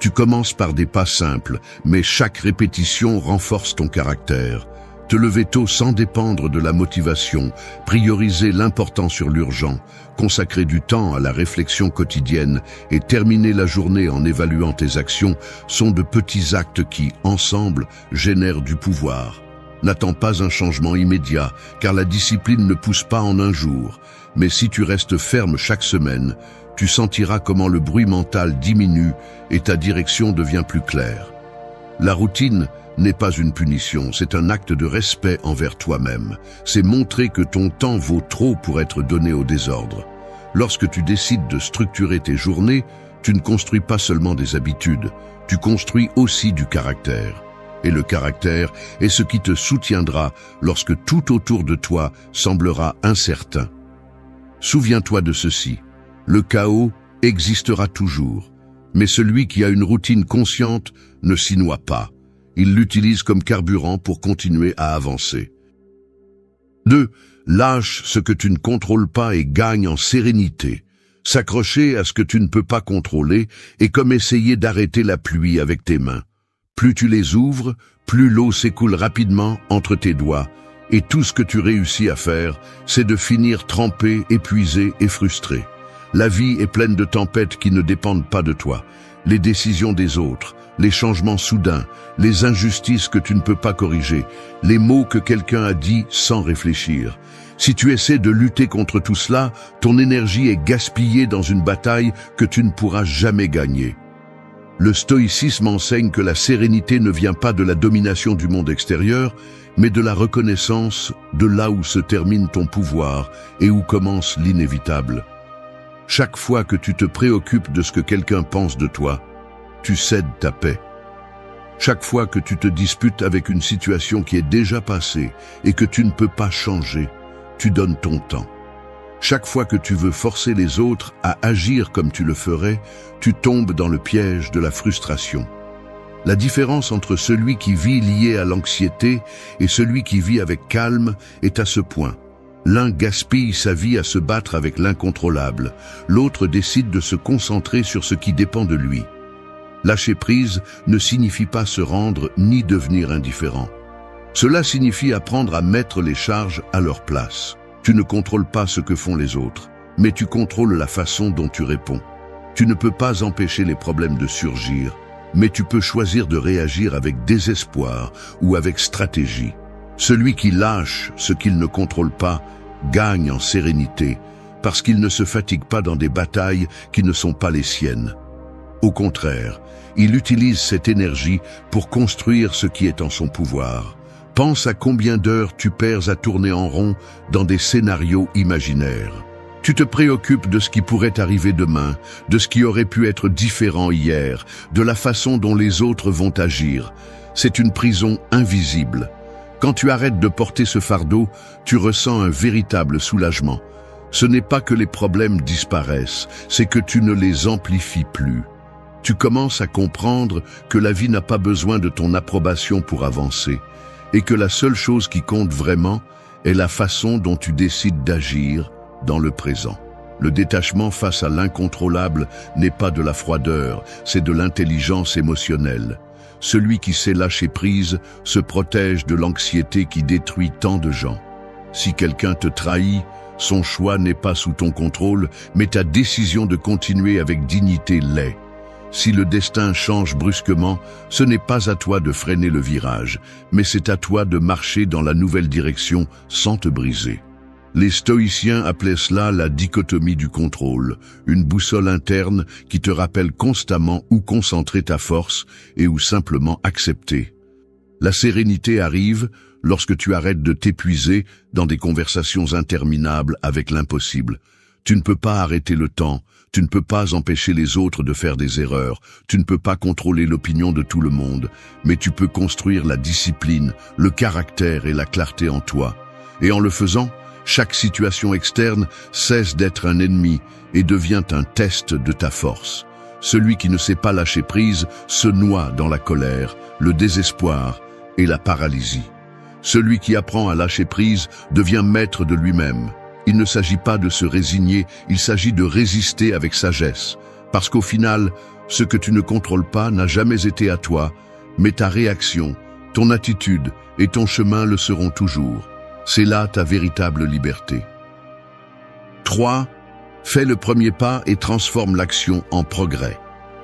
Tu commences par des pas simples, mais chaque répétition renforce ton caractère. Te lever tôt sans dépendre de la motivation, prioriser l'important sur l'urgent, consacrer du temps à la réflexion quotidienne et terminer la journée en évaluant tes actions sont de petits actes qui, ensemble, génèrent du pouvoir. N'attends pas un changement immédiat, car la discipline ne pousse pas en un jour. Mais si tu restes ferme chaque semaine, tu sentiras comment le bruit mental diminue et ta direction devient plus claire. La routine n'est pas une punition, c'est un acte de respect envers toi-même. C'est montrer que ton temps vaut trop pour être donné au désordre. Lorsque tu décides de structurer tes journées, tu ne construis pas seulement des habitudes, tu construis aussi du caractère. Et le caractère est ce qui te soutiendra lorsque tout autour de toi semblera incertain. Souviens-toi de ceci, le chaos existera toujours, mais celui qui a une routine consciente ne s'y noie pas. Il l'utilise comme carburant pour continuer à avancer. 2. Lâche ce que tu ne contrôles pas et gagne en sérénité. S'accrocher à ce que tu ne peux pas contrôler est comme essayer d'arrêter la pluie avec tes mains. Plus tu les ouvres, plus l'eau s'écoule rapidement entre tes doigts, et tout ce que tu réussis à faire, c'est de finir trempé, épuisé et frustré. La vie est pleine de tempêtes qui ne dépendent pas de toi. Les décisions des autres, les changements soudains, les injustices que tu ne peux pas corriger, les mots que quelqu'un a dit sans réfléchir. Si tu essaies de lutter contre tout cela, ton énergie est gaspillée dans une bataille que tu ne pourras jamais gagner. Le stoïcisme enseigne que la sérénité ne vient pas de la domination du monde extérieur, mais de la reconnaissance de là où se termine ton pouvoir et où commence l'inévitable. Chaque fois que tu te préoccupes de ce que quelqu'un pense de toi, tu cèdes ta paix. Chaque fois que tu te disputes avec une situation qui est déjà passée et que tu ne peux pas changer, tu donnes ton temps. Chaque fois que tu veux forcer les autres à agir comme tu le ferais, tu tombes dans le piège de la frustration. La différence entre celui qui vit lié à l'anxiété et celui qui vit avec calme est à ce point. L'un gaspille sa vie à se battre avec l'incontrôlable, l'autre décide de se concentrer sur ce qui dépend de lui. Lâcher prise ne signifie pas se rendre ni devenir indifférent. Cela signifie apprendre à mettre les charges à leur place. Tu ne contrôles pas ce que font les autres, mais tu contrôles la façon dont tu réponds. Tu ne peux pas empêcher les problèmes de surgir, mais tu peux choisir de réagir avec désespoir ou avec stratégie. Celui qui lâche ce qu'il ne contrôle pas gagne en sérénité, parce qu'il ne se fatigue pas dans des batailles qui ne sont pas les siennes. Au contraire, il utilise cette énergie pour construire ce qui est en son pouvoir. Pense à combien d'heures tu perds à tourner en rond dans des scénarios imaginaires. Tu te préoccupes de ce qui pourrait arriver demain, de ce qui aurait pu être différent hier, de la façon dont les autres vont agir. C'est une prison invisible. Quand tu arrêtes de porter ce fardeau, tu ressens un véritable soulagement. Ce n'est pas que les problèmes disparaissent, c'est que tu ne les amplifies plus. Tu commences à comprendre que la vie n'a pas besoin de ton approbation pour avancer, et que la seule chose qui compte vraiment est la façon dont tu décides d'agir dans le présent. Le détachement face à l'incontrôlable n'est pas de la froideur, c'est de l'intelligence émotionnelle. Celui qui sait lâcher prise se protège de l'anxiété qui détruit tant de gens. Si quelqu'un te trahit, son choix n'est pas sous ton contrôle, mais ta décision de continuer avec dignité l'est. Si le destin change brusquement, ce n'est pas à toi de freiner le virage, mais c'est à toi de marcher dans la nouvelle direction sans te briser. Les stoïciens appelaient cela la dichotomie du contrôle, une boussole interne qui te rappelle constamment où concentrer ta force et où simplement accepter. La sérénité arrive lorsque tu arrêtes de t'épuiser dans des conversations interminables avec l'impossible. Tu ne peux pas arrêter le temps, tu ne peux pas empêcher les autres de faire des erreurs, tu ne peux pas contrôler l'opinion de tout le monde, mais tu peux construire la discipline, le caractère et la clarté en toi. Et en le faisant, chaque situation externe cesse d'être un ennemi et devient un test de ta force. Celui qui ne sait pas lâcher prise se noie dans la colère, le désespoir et la paralysie. Celui qui apprend à lâcher prise devient maître de lui-même. Il ne s'agit pas de se résigner, il s'agit de résister avec sagesse. Parce qu'au final, ce que tu ne contrôles pas n'a jamais été à toi, mais ta réaction, ton attitude et ton chemin le seront toujours. C'est là ta véritable liberté. 3. Fais le premier pas et transforme l'action en progrès.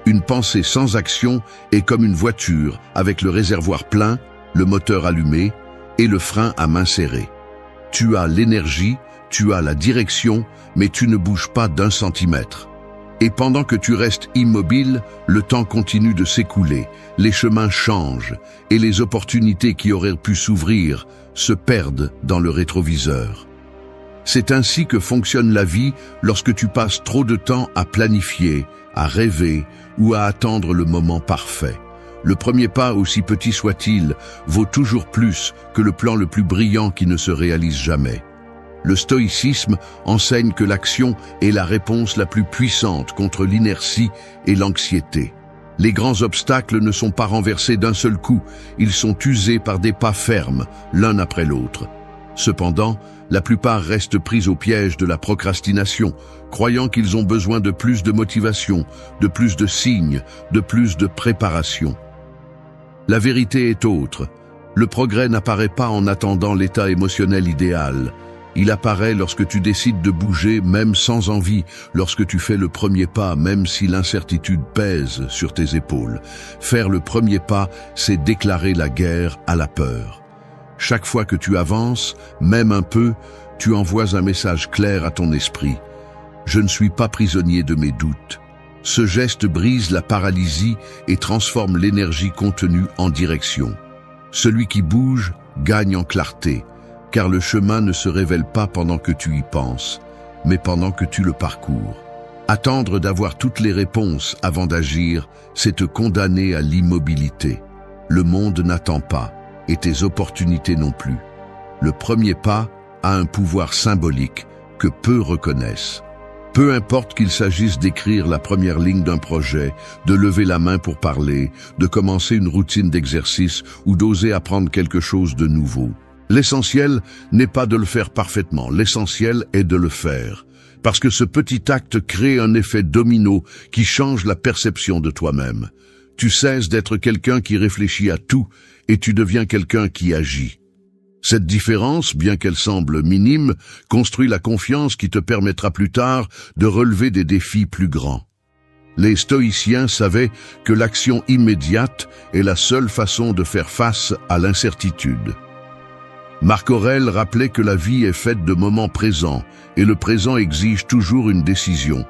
Une pensée sans action est comme une voiture avec le réservoir plein, le moteur allumé et le frein à main serrée. Tu as l'énergie, tu as la direction, mais tu ne bouges pas d'un centimètre. Et pendant que tu restes immobile, le temps continue de s'écouler, les chemins changent et les opportunités qui auraient pu s'ouvrir se perdent dans le rétroviseur. C'est ainsi que fonctionne la vie lorsque tu passes trop de temps à planifier, à rêver ou à attendre le moment parfait. Le premier pas, aussi petit soit-il, vaut toujours plus que le plan le plus brillant qui ne se réalise jamais. Le stoïcisme enseigne que l'action est la réponse la plus puissante contre l'inertie et l'anxiété. Les grands obstacles ne sont pas renversés d'un seul coup, ils sont usés par des pas fermes, l'un après l'autre. Cependant, la plupart restent pris au piège de la procrastination, croyant qu'ils ont besoin de plus de motivation, de plus de signes, de plus de préparation. La vérité est autre. Le progrès n'apparaît pas en attendant l'état émotionnel idéal. Il apparaît lorsque tu décides de bouger, même sans envie, lorsque tu fais le premier pas, même si l'incertitude pèse sur tes épaules. Faire le premier pas, c'est déclarer la guerre à la peur. Chaque fois que tu avances, même un peu, tu envoies un message clair à ton esprit. Je ne suis pas prisonnier de mes doutes. Ce geste brise la paralysie et transforme l'énergie contenue en direction. Celui qui bouge gagne en clarté, car le chemin ne se révèle pas pendant que tu y penses, mais pendant que tu le parcours. Attendre d'avoir toutes les réponses avant d'agir, c'est te condamner à l'immobilité. Le monde n'attend pas, et tes opportunités non plus. Le premier pas a un pouvoir symbolique que peu reconnaissent. Peu importe qu'il s'agisse d'écrire la première ligne d'un projet, de lever la main pour parler, de commencer une routine d'exercice ou d'oser apprendre quelque chose de nouveau. L'essentiel n'est pas de le faire parfaitement, l'essentiel est de le faire. Parce que ce petit acte crée un effet domino qui change la perception de toi-même. Tu cesses d'être quelqu'un qui réfléchit à tout et tu deviens quelqu'un qui agit. Cette différence, bien qu'elle semble minime, construit la confiance qui te permettra plus tard de relever des défis plus grands. Les stoïciens savaient que l'action immédiate est la seule façon de faire face à l'incertitude. Marc Aurèle rappelait que la vie est faite de moments présents et le présent exige toujours une décision,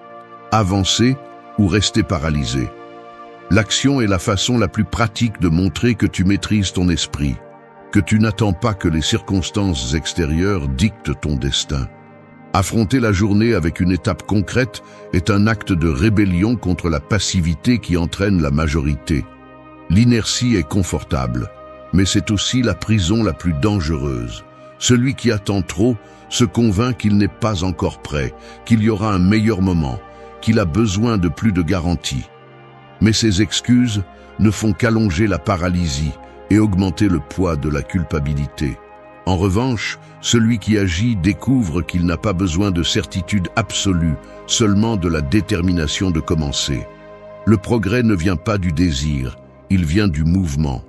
avancer ou rester paralysé. L'action est la façon la plus pratique de montrer que tu maîtrises ton esprit, que tu n'attends pas que les circonstances extérieures dictent ton destin. Affronter la journée avec une étape concrète est un acte de rébellion contre la passivité qui entraîne la majorité. L'inertie est confortable, mais c'est aussi la prison la plus dangereuse. Celui qui attend trop se convainc qu'il n'est pas encore prêt, qu'il y aura un meilleur moment, qu'il a besoin de plus de garanties. Mais ces excuses ne font qu'allonger la paralysie et augmenter le poids de la culpabilité. En revanche, celui qui agit découvre qu'il n'a pas besoin de certitude absolue, seulement de la détermination de commencer. Le progrès ne vient pas du désir, il vient du mouvement.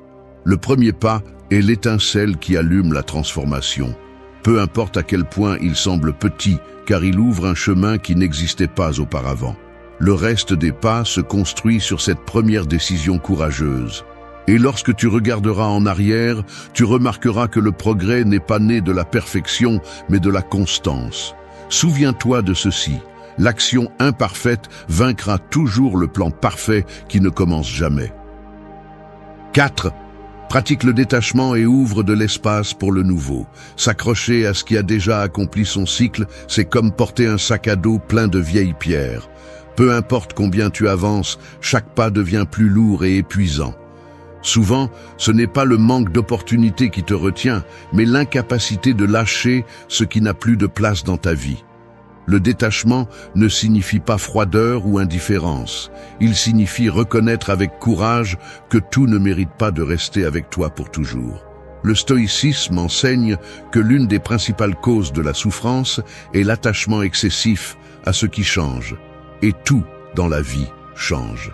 Le premier pas est l'étincelle qui allume la transformation. Peu importe à quel point il semble petit, car il ouvre un chemin qui n'existait pas auparavant. Le reste des pas se construit sur cette première décision courageuse. Et lorsque tu regarderas en arrière, tu remarqueras que le progrès n'est pas né de la perfection, mais de la constance. Souviens-toi de ceci, l'action imparfaite vaincra toujours le plan parfait qui ne commence jamais. 4. Pratique le détachement et ouvre de l'espace pour le nouveau. S'accrocher à ce qui a déjà accompli son cycle, c'est comme porter un sac à dos plein de vieilles pierres. Peu importe combien tu avances, chaque pas devient plus lourd et épuisant. Souvent, ce n'est pas le manque d'opportunités qui te retient, mais l'incapacité de lâcher ce qui n'a plus de place dans ta vie. Le détachement ne signifie pas froideur ou indifférence. Il signifie reconnaître avec courage que tout ne mérite pas de rester avec toi pour toujours. Le stoïcisme enseigne que l'une des principales causes de la souffrance est l'attachement excessif à ce qui change. Et tout dans la vie change.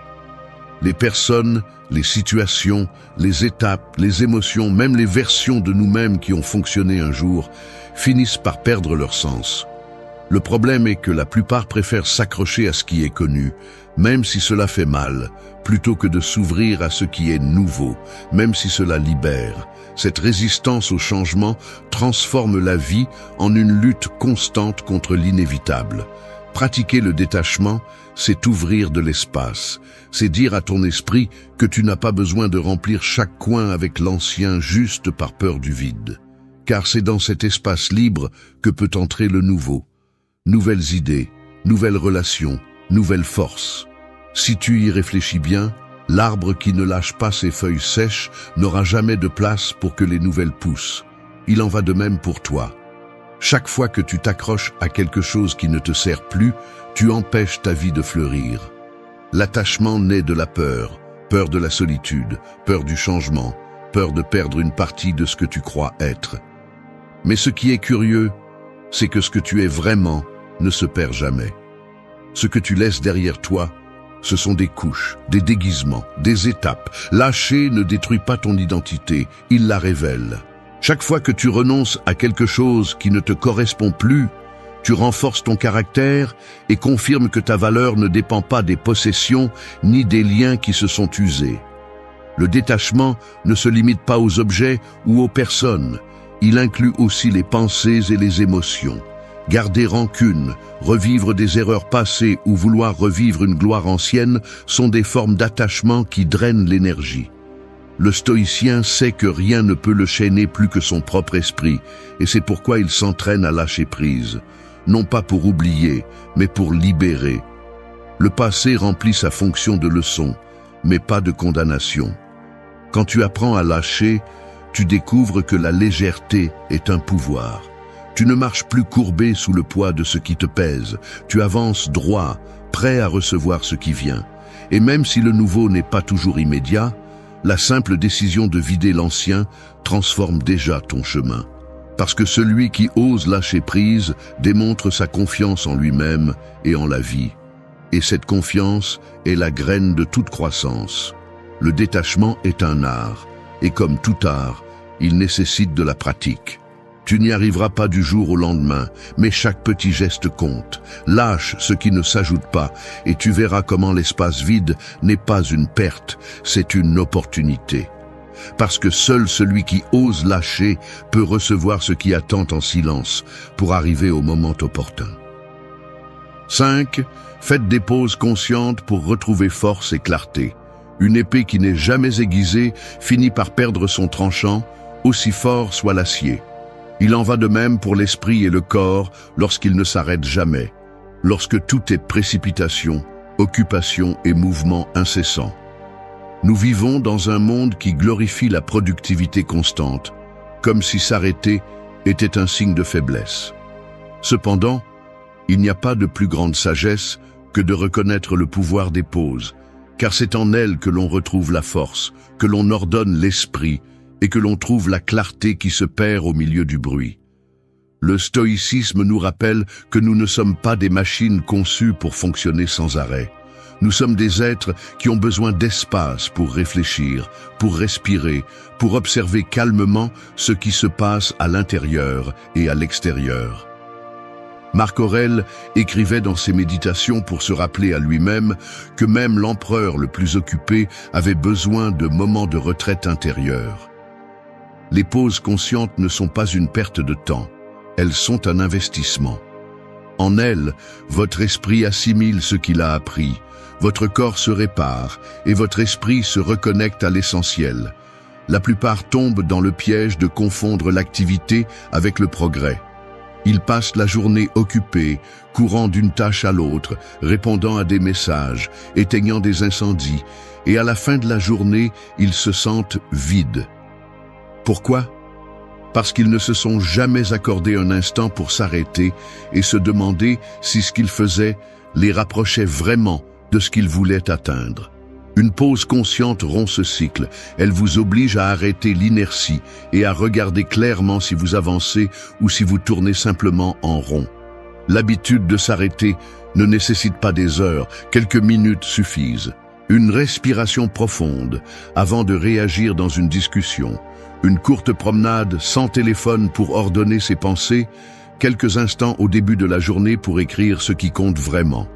Les personnes, les situations, les étapes, les émotions, même les versions de nous-mêmes qui ont fonctionné un jour, finissent par perdre leur sens. Le problème est que la plupart préfèrent s'accrocher à ce qui est connu, même si cela fait mal, plutôt que de s'ouvrir à ce qui est nouveau, même si cela libère. Cette résistance au changement transforme la vie en une lutte constante contre l'inévitable. Pratiquer le détachement, c'est ouvrir de l'espace. C'est dire à ton esprit que tu n'as pas besoin de remplir chaque coin avec l'ancien juste par peur du vide. Car c'est dans cet espace libre que peut entrer le nouveau. Nouvelles idées, nouvelles relations, nouvelles forces. Si tu y réfléchis bien, l'arbre qui ne lâche pas ses feuilles sèches n'aura jamais de place pour que les nouvelles poussent. Il en va de même pour toi. Chaque fois que tu t'accroches à quelque chose qui ne te sert plus, tu empêches ta vie de fleurir. L'attachement naît de la peur, peur de la solitude, peur du changement, peur de perdre une partie de ce que tu crois être. Mais ce qui est curieux, c'est que ce que tu es vraiment ne se perd jamais. Ce que tu laisses derrière toi, ce sont des couches, des déguisements, des étapes. Lâcher ne détruit pas ton identité, il la révèle. Chaque fois que tu renonces à quelque chose qui ne te correspond plus, tu renforces ton caractère et confirmes que ta valeur ne dépend pas des possessions ni des liens qui se sont usés. Le détachement ne se limite pas aux objets ou aux personnes. Il inclut aussi les pensées et les émotions. Garder rancune, revivre des erreurs passées ou vouloir revivre une gloire ancienne sont des formes d'attachement qui drainent l'énergie. Le stoïcien sait que rien ne peut le chaîner plus que son propre esprit, et c'est pourquoi il s'entraîne à lâcher prise. Non pas pour oublier, mais pour libérer. Le passé remplit sa fonction de leçon, mais pas de condamnation. Quand tu apprends à lâcher, tu découvres que la légèreté est un pouvoir. Tu ne marches plus courbé sous le poids de ce qui te pèse. Tu avances droit, prêt à recevoir ce qui vient. Et même si le nouveau n'est pas toujours immédiat, la simple décision de vider l'ancien transforme déjà ton chemin. Parce que celui qui ose lâcher prise démontre sa confiance en lui-même et en la vie. Et cette confiance est la graine de toute croissance. Le détachement est un art, et comme tout art, il nécessite de la pratique. Tu n'y arriveras pas du jour au lendemain, mais chaque petit geste compte. Lâche ce qui ne s'ajoute pas, et tu verras comment l'espace vide n'est pas une perte, c'est une opportunité. Parce que seul celui qui ose lâcher peut recevoir ce qui attend en silence pour arriver au moment opportun. 5. Faites des pauses conscientes pour retrouver force et clarté. Une épée qui n'est jamais aiguisée finit par perdre son tranchant, aussi fort soit l'acier. Il en va de même pour l'esprit et le corps lorsqu'ils ne s'arrêtent jamais, lorsque tout est précipitation, occupation et mouvement incessant. Nous vivons dans un monde qui glorifie la productivité constante, comme si s'arrêter était un signe de faiblesse. Cependant, il n'y a pas de plus grande sagesse que de reconnaître le pouvoir des pauses, car c'est en elles que l'on retrouve la force, que l'on ordonne l'esprit, et que l'on trouve la clarté qui se perd au milieu du bruit. Le stoïcisme nous rappelle que nous ne sommes pas des machines conçues pour fonctionner sans arrêt. Nous sommes des êtres qui ont besoin d'espace pour réfléchir, pour respirer, pour observer calmement ce qui se passe à l'intérieur et à l'extérieur. Marc Aurèle écrivait dans ses méditations pour se rappeler à lui-même que même l'empereur le plus occupé avait besoin de moments de retraite intérieure. Les pauses conscientes ne sont pas une perte de temps, elles sont un investissement. En elles, votre esprit assimile ce qu'il a appris, votre corps se répare et votre esprit se reconnecte à l'essentiel. La plupart tombent dans le piège de confondre l'activité avec le progrès. Ils passent la journée occupés, courant d'une tâche à l'autre, répondant à des messages, éteignant des incendies, et à la fin de la journée, ils se sentent vides. Pourquoi ? Parce qu'ils ne se sont jamais accordé un instant pour s'arrêter et se demander si ce qu'ils faisaient les rapprochait vraiment de ce qu'ils voulaient atteindre. Une pause consciente rompt ce cycle. Elle vous oblige à arrêter l'inertie et à regarder clairement si vous avancez ou si vous tournez simplement en rond. L'habitude de s'arrêter ne nécessite pas des heures, quelques minutes suffisent. Une respiration profonde avant de réagir dans une discussion. Une courte promenade sans téléphone pour ordonner ses pensées, quelques instants au début de la journée pour écrire ce qui compte vraiment.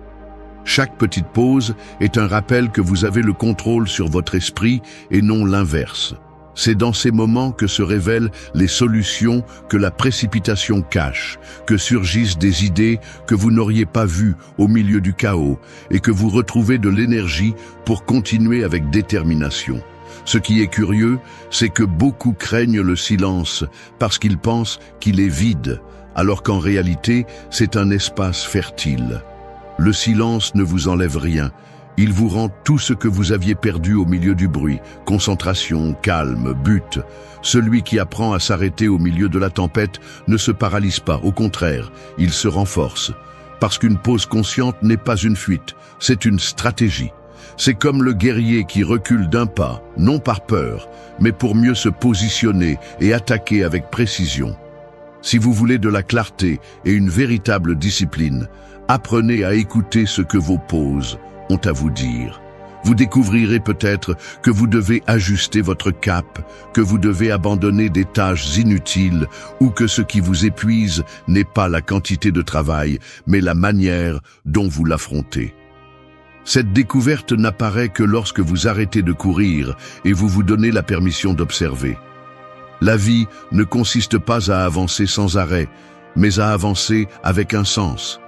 Chaque petite pause est un rappel que vous avez le contrôle sur votre esprit et non l'inverse. C'est dans ces moments que se révèlent les solutions que la précipitation cache, que surgissent des idées que vous n'auriez pas vues au milieu du chaos et que vous retrouvez de l'énergie pour continuer avec détermination. Ce qui est curieux, c'est que beaucoup craignent le silence parce qu'ils pensent qu'il est vide, alors qu'en réalité, c'est un espace fertile. Le silence ne vous enlève rien, il vous rend tout ce que vous aviez perdu au milieu du bruit, concentration, calme, but. Celui qui apprend à s'arrêter au milieu de la tempête ne se paralyse pas, au contraire, il se renforce. Parce qu'une pause consciente n'est pas une fuite, c'est une stratégie. C'est comme le guerrier qui recule d'un pas, non par peur, mais pour mieux se positionner et attaquer avec précision. Si vous voulez de la clarté et une véritable discipline, apprenez à écouter ce que vos pauses ont à vous dire. Vous découvrirez peut-être que vous devez ajuster votre cap, que vous devez abandonner des tâches inutiles ou que ce qui vous épuise n'est pas la quantité de travail, mais la manière dont vous l'affrontez. Cette découverte n'apparaît que lorsque vous arrêtez de courir et vous vous donnez la permission d'observer. La vie ne consiste pas à avancer sans arrêt, mais à avancer avec un sens.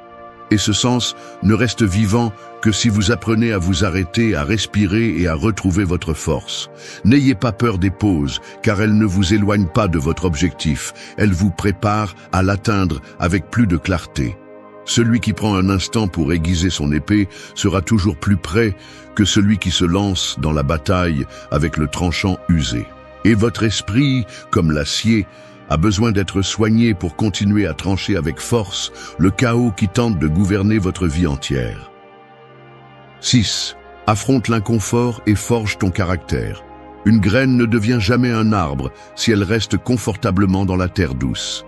Et ce sens ne reste vivant que si vous apprenez à vous arrêter, à respirer et à retrouver votre force. N'ayez pas peur des pauses, car elles ne vous éloignent pas de votre objectif. Elles vous préparent à l'atteindre avec plus de clarté. Celui qui prend un instant pour aiguiser son épée sera toujours plus près que celui qui se lance dans la bataille avec le tranchant usé. Et votre esprit, comme l'acier, a besoin d'être soigné pour continuer à trancher avec force le chaos qui tente de gouverner votre vie entière. 6. Affronte l'inconfort et forge ton caractère. Une graine ne devient jamais un arbre si elle reste confortablement dans la terre douce.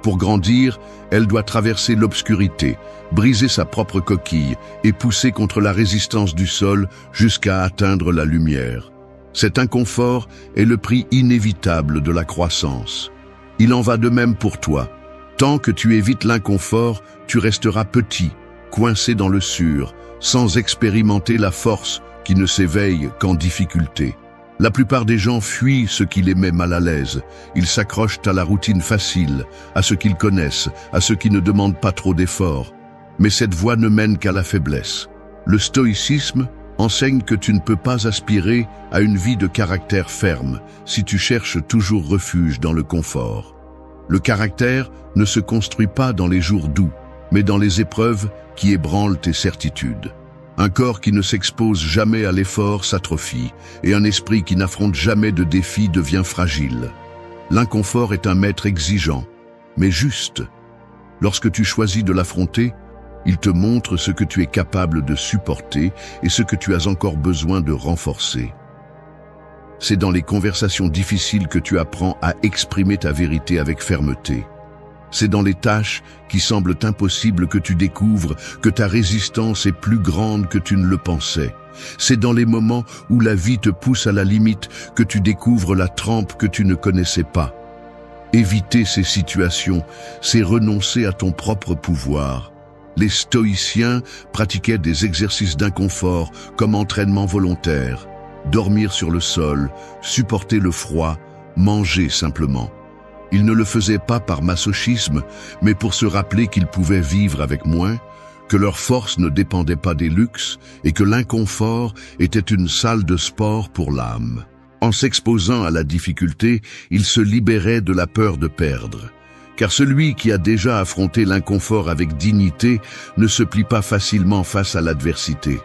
Pour grandir, elle doit traverser l'obscurité, briser sa propre coquille et pousser contre la résistance du sol jusqu'à atteindre la lumière. Cet inconfort est le prix inévitable de la croissance. Il en va de même pour toi. Tant que tu évites l'inconfort, tu resteras petit, coincé dans le sûr, sans expérimenter la force qui ne s'éveille qu'en difficulté. La plupart des gens fuient ce qui les met mal à l'aise. Ils s'accrochent à la routine facile, à ce qu'ils connaissent, à ce qui ne demande pas trop d'efforts. Mais cette voie ne mène qu'à la faiblesse. Le stoïcisme enseigne que tu ne peux pas aspirer à une vie de caractère ferme si tu cherches toujours refuge dans le confort. Le caractère ne se construit pas dans les jours doux, mais dans les épreuves qui ébranlent tes certitudes. Un corps qui ne s'expose jamais à l'effort s'atrophie, et un esprit qui n'affronte jamais de défis devient fragile. L'inconfort est un maître exigeant, mais juste. Lorsque tu choisis de l'affronter, il te montre ce que tu es capable de supporter et ce que tu as encore besoin de renforcer. C'est dans les conversations difficiles que tu apprends à exprimer ta vérité avec fermeté. C'est dans les tâches qui semblent impossibles que tu découvres que ta résistance est plus grande que tu ne le pensais. C'est dans les moments où la vie te pousse à la limite que tu découvres la trempe que tu ne connaissais pas. Éviter ces situations, c'est renoncer à ton propre pouvoir. Les stoïciens pratiquaient des exercices d'inconfort comme entraînement volontaire, dormir sur le sol, supporter le froid, manger simplement. Ils ne le faisaient pas par masochisme, mais pour se rappeler qu'ils pouvaient vivre avec moins, que leur force ne dépendait pas des luxes et que l'inconfort était une salle de sport pour l'âme. En s'exposant à la difficulté, ils se libéraient de la peur de perdre. Car celui qui a déjà affronté l'inconfort avec dignité ne se plie pas facilement face à l'adversité.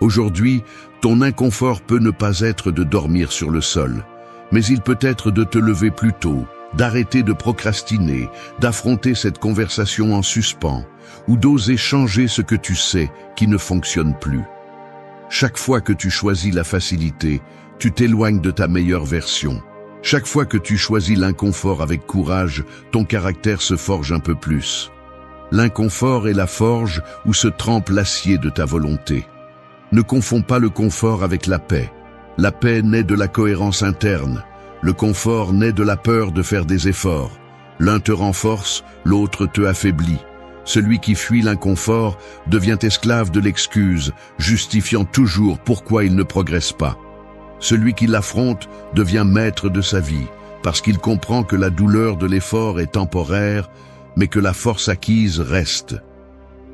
Aujourd'hui, ton inconfort peut ne pas être de dormir sur le sol, mais il peut être de te lever plus tôt, d'arrêter de procrastiner, d'affronter cette conversation en suspens, ou d'oser changer ce que tu sais qui ne fonctionne plus. Chaque fois que tu choisis la facilité, tu t'éloignes de ta meilleure version. Chaque fois que tu choisis l'inconfort avec courage, ton caractère se forge un peu plus. L'inconfort est la forge où se trempe l'acier de ta volonté. Ne confonds pas le confort avec la paix. La paix naît de la cohérence interne. Le confort naît de la peur de faire des efforts. L'un te renforce, l'autre te affaiblit. Celui qui fuit l'inconfort devient esclave de l'excuse, justifiant toujours pourquoi il ne progresse pas. Celui qui l'affronte devient maître de sa vie, parce qu'il comprend que la douleur de l'effort est temporaire, mais que la force acquise reste.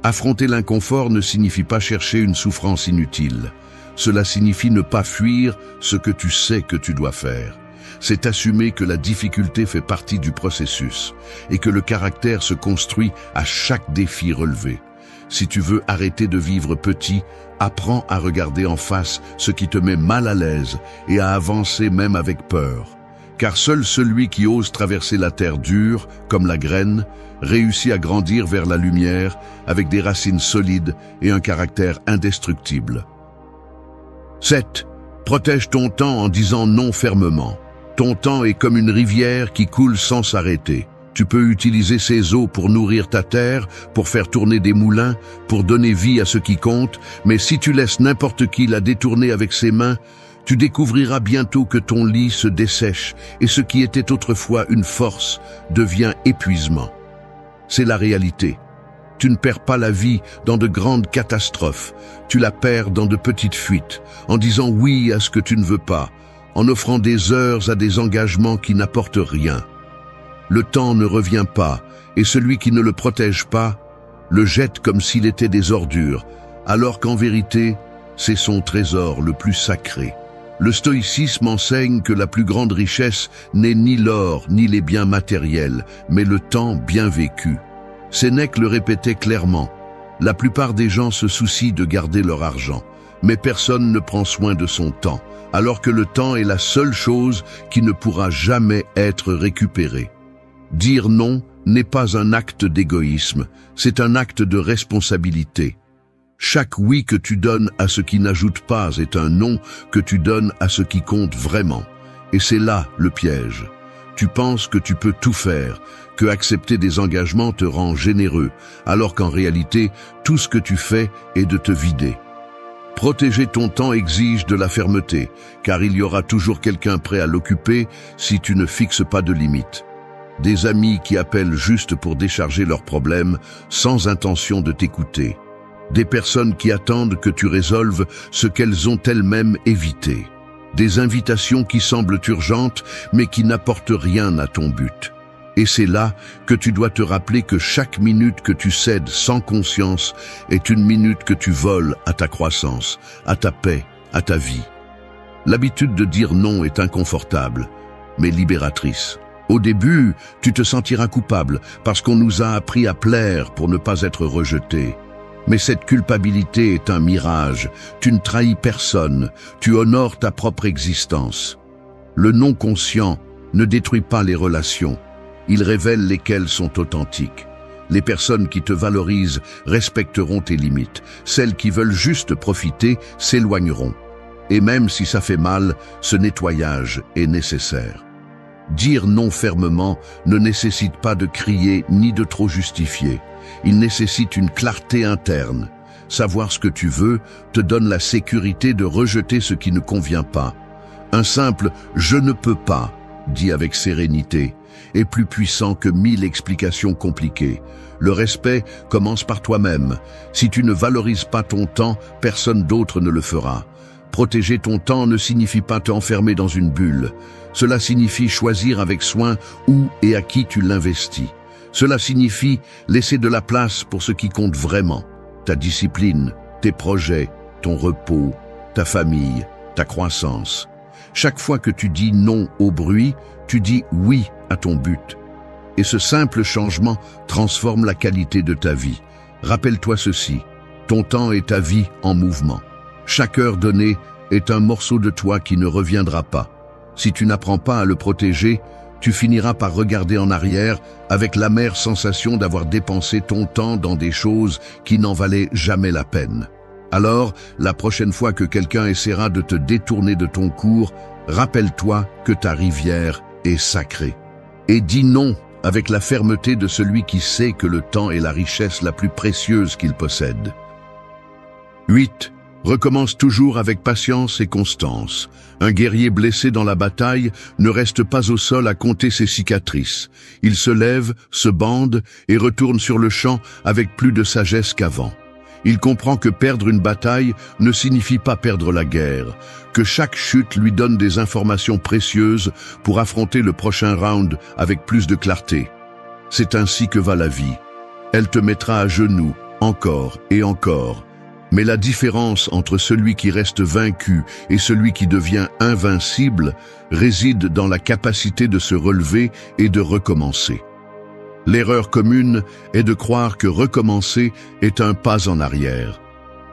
Affronter l'inconfort ne signifie pas chercher une souffrance inutile. Cela signifie ne pas fuir ce que tu sais que tu dois faire. C'est assumer que la difficulté fait partie du processus et que le caractère se construit à chaque défi relevé. Si tu veux arrêter de vivre petit, apprends à regarder en face ce qui te met mal à l'aise et à avancer même avec peur. Car seul celui qui ose traverser la terre dure, comme la graine, réussit à grandir vers la lumière avec des racines solides et un caractère indestructible. 7. Protège ton temps en disant non fermement. Ton temps est comme une rivière qui coule sans s'arrêter. Tu peux utiliser ses eaux pour nourrir ta terre, pour faire tourner des moulins, pour donner vie à ce qui compte, mais si tu laisses n'importe qui la détourner avec ses mains, tu découvriras bientôt que ton lit se dessèche et ce qui était autrefois une force devient épuisement. C'est la réalité. Tu ne perds pas la vie dans de grandes catastrophes, tu la perds dans de petites fuites, en disant oui à ce que tu ne veux pas, en offrant des heures à des engagements qui n'apportent rien. Le temps ne revient pas, et celui qui ne le protège pas, le jette comme s'il était des ordures, alors qu'en vérité, c'est son trésor le plus sacré. Le stoïcisme enseigne que la plus grande richesse n'est ni l'or ni les biens matériels, mais le temps bien vécu. Sénèque le répétait clairement. La plupart des gens se soucient de garder leur argent, mais personne ne prend soin de son temps, alors que le temps est la seule chose qui ne pourra jamais être récupérée. Dire non n'est pas un acte d'égoïsme, c'est un acte de responsabilité. Chaque oui que tu donnes à ce qui n'ajoute pas est un non que tu donnes à ce qui compte vraiment. Et c'est là le piège. Tu penses que tu peux tout faire, que accepter des engagements te rend généreux, alors qu'en réalité, tout ce que tu fais est de te vider. Protéger ton temps exige de la fermeté, car il y aura toujours quelqu'un prêt à l'occuper si tu ne fixes pas de limites. Des amis qui appellent juste pour décharger leurs problèmes sans intention de t'écouter. Des personnes qui attendent que tu résolves ce qu'elles ont elles-mêmes évité. Des invitations qui semblent urgentes mais qui n'apportent rien à ton but. Et c'est là que tu dois te rappeler que chaque minute que tu cèdes sans conscience est une minute que tu voles à ta croissance, à ta paix, à ta vie. L'habitude de dire non est inconfortable, mais libératrice. Au début, tu te sentiras coupable parce qu'on nous a appris à plaire pour ne pas être rejeté. Mais cette culpabilité est un mirage. Tu ne trahis personne, tu honores ta propre existence. Le non conscient ne détruit pas les relations. Il révèle lesquelles sont authentiques. Les personnes qui te valorisent respecteront tes limites. Celles qui veulent juste profiter s'éloigneront. Et même si ça fait mal, ce nettoyage est nécessaire. Dire non fermement ne nécessite pas de crier ni de trop justifier. Il nécessite une clarté interne. Savoir ce que tu veux te donne la sécurité de rejeter ce qui ne convient pas. Un simple « je ne peux pas » dit avec sérénité est plus puissant que 1000 explications compliquées. Le respect commence par toi-même. Si tu ne valorises pas ton temps, personne d'autre ne le fera. Protéger ton temps ne signifie pas t'enfermer dans une bulle. Cela signifie choisir avec soin où et à qui tu l'investis. Cela signifie laisser de la place pour ce qui compte vraiment. Ta discipline, tes projets, ton repos, ta famille, ta croissance. Chaque fois que tu dis non au bruit, tu dis oui à ton but. Et ce simple changement transforme la qualité de ta vie. Rappelle-toi ceci, ton temps est ta vie en mouvement. Chaque heure donnée est un morceau de toi qui ne reviendra pas. Si tu n'apprends pas à le protéger, tu finiras par regarder en arrière avec l'amère sensation d'avoir dépensé ton temps dans des choses qui n'en valaient jamais la peine. Alors, la prochaine fois que quelqu'un essaiera de te détourner de ton cours, rappelle-toi que ta rivière est sacrée. Et dis non avec la fermeté de celui qui sait que le temps est la richesse la plus précieuse qu'il possède. 8. Recommence toujours avec patience et constance. Un guerrier blessé dans la bataille ne reste pas au sol à compter ses cicatrices. Il se lève, se bande et retourne sur le champ avec plus de sagesse qu'avant. Il comprend que perdre une bataille ne signifie pas perdre la guerre, que chaque chute lui donne des informations précieuses pour affronter le prochain round avec plus de clarté. C'est ainsi que va la vie. Elle te mettra à genoux, encore et encore. Mais la différence entre celui qui reste vaincu et celui qui devient invincible réside dans la capacité de se relever et de recommencer. L'erreur commune est de croire que recommencer est un pas en arrière.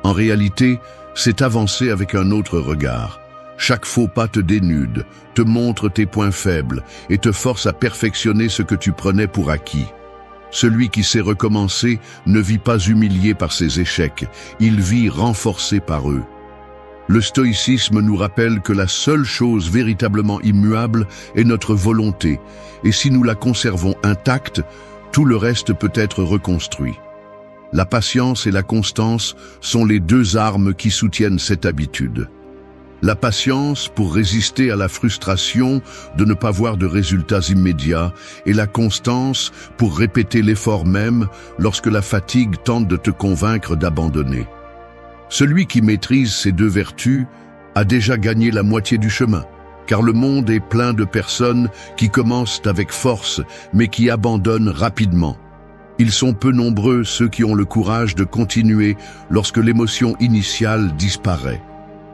En réalité, c'est avancer avec un autre regard. Chaque faux pas te dénude, te montre tes points faibles et te force à perfectionner ce que tu prenais pour acquis. Celui qui sait recommencer ne vit pas humilié par ses échecs, il vit renforcé par eux. Le stoïcisme nous rappelle que la seule chose véritablement immuable est notre volonté, et si nous la conservons intacte, tout le reste peut être reconstruit. La patience et la constance sont les deux armes qui soutiennent cette habitude. La patience pour résister à la frustration de ne pas voir de résultats immédiats et la constance pour répéter l'effort même lorsque la fatigue tente de te convaincre d'abandonner. Celui qui maîtrise ces deux vertus a déjà gagné la moitié du chemin, car le monde est plein de personnes qui commencent avec force mais qui abandonnent rapidement. Ils sont peu nombreux ceux qui ont le courage de continuer lorsque l'émotion initiale disparaît.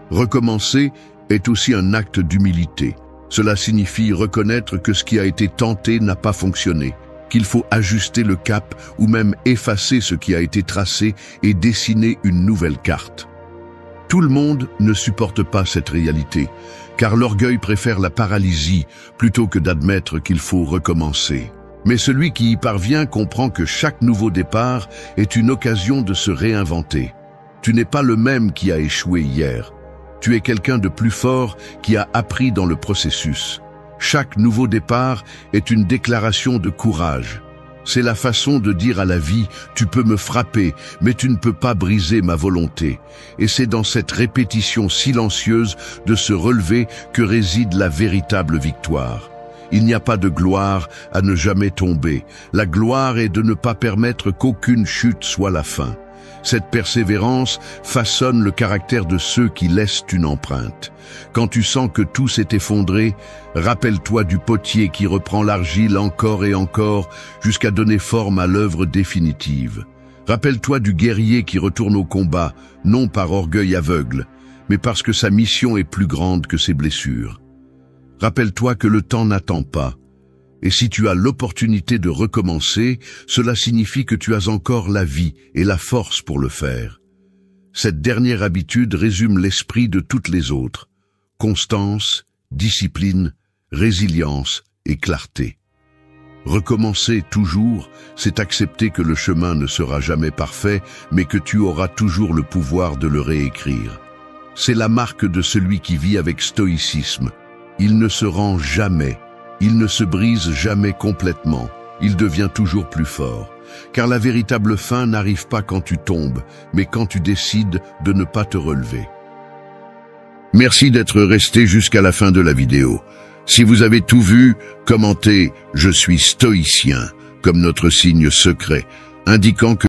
Recommencer est aussi un acte d'humilité. Cela signifie reconnaître que ce qui a été tenté n'a pas fonctionné, qu'il faut ajuster le cap ou même effacer ce qui a été tracé et dessiner une nouvelle carte. Tout le monde ne supporte pas cette réalité, car l'orgueil préfère la paralysie plutôt que d'admettre qu'il faut recommencer. Mais celui qui y parvient comprend que chaque nouveau départ est une occasion de se réinventer. Tu n'es pas le même qui a échoué hier. Tu es quelqu'un de plus fort qui a appris dans le processus. Chaque nouveau départ est une déclaration de courage. C'est la façon de dire à la vie, tu peux me frapper, mais tu ne peux pas briser ma volonté. Et c'est dans cette répétition silencieuse de se relever que réside la véritable victoire. Il n'y a pas de gloire à ne jamais tomber. La gloire est de ne pas permettre qu'aucune chute soit la fin. Cette persévérance façonne le caractère de ceux qui laissent une empreinte. Quand tu sens que tout s'est effondré, rappelle-toi du potier qui reprend l'argile encore et encore jusqu'à donner forme à l'œuvre définitive. Rappelle-toi du guerrier qui retourne au combat, non par orgueil aveugle, mais parce que sa mission est plus grande que ses blessures. Rappelle-toi que le temps n'attend pas. Et si tu as l'opportunité de recommencer, cela signifie que tu as encore la vie et la force pour le faire. Cette dernière habitude résume l'esprit de toutes les autres. Constance, discipline, résilience et clarté. Recommencer toujours, c'est accepter que le chemin ne sera jamais parfait, mais que tu auras toujours le pouvoir de le réécrire. C'est la marque de celui qui vit avec stoïcisme. Il ne se rend jamais. Il ne se brise jamais complètement, il devient toujours plus fort. Car la véritable fin n'arrive pas quand tu tombes, mais quand tu décides de ne pas te relever. Merci d'être resté jusqu'à la fin de la vidéo. Si vous avez tout vu, commentez « Je suis stoïcien » comme notre signe secret, indiquant que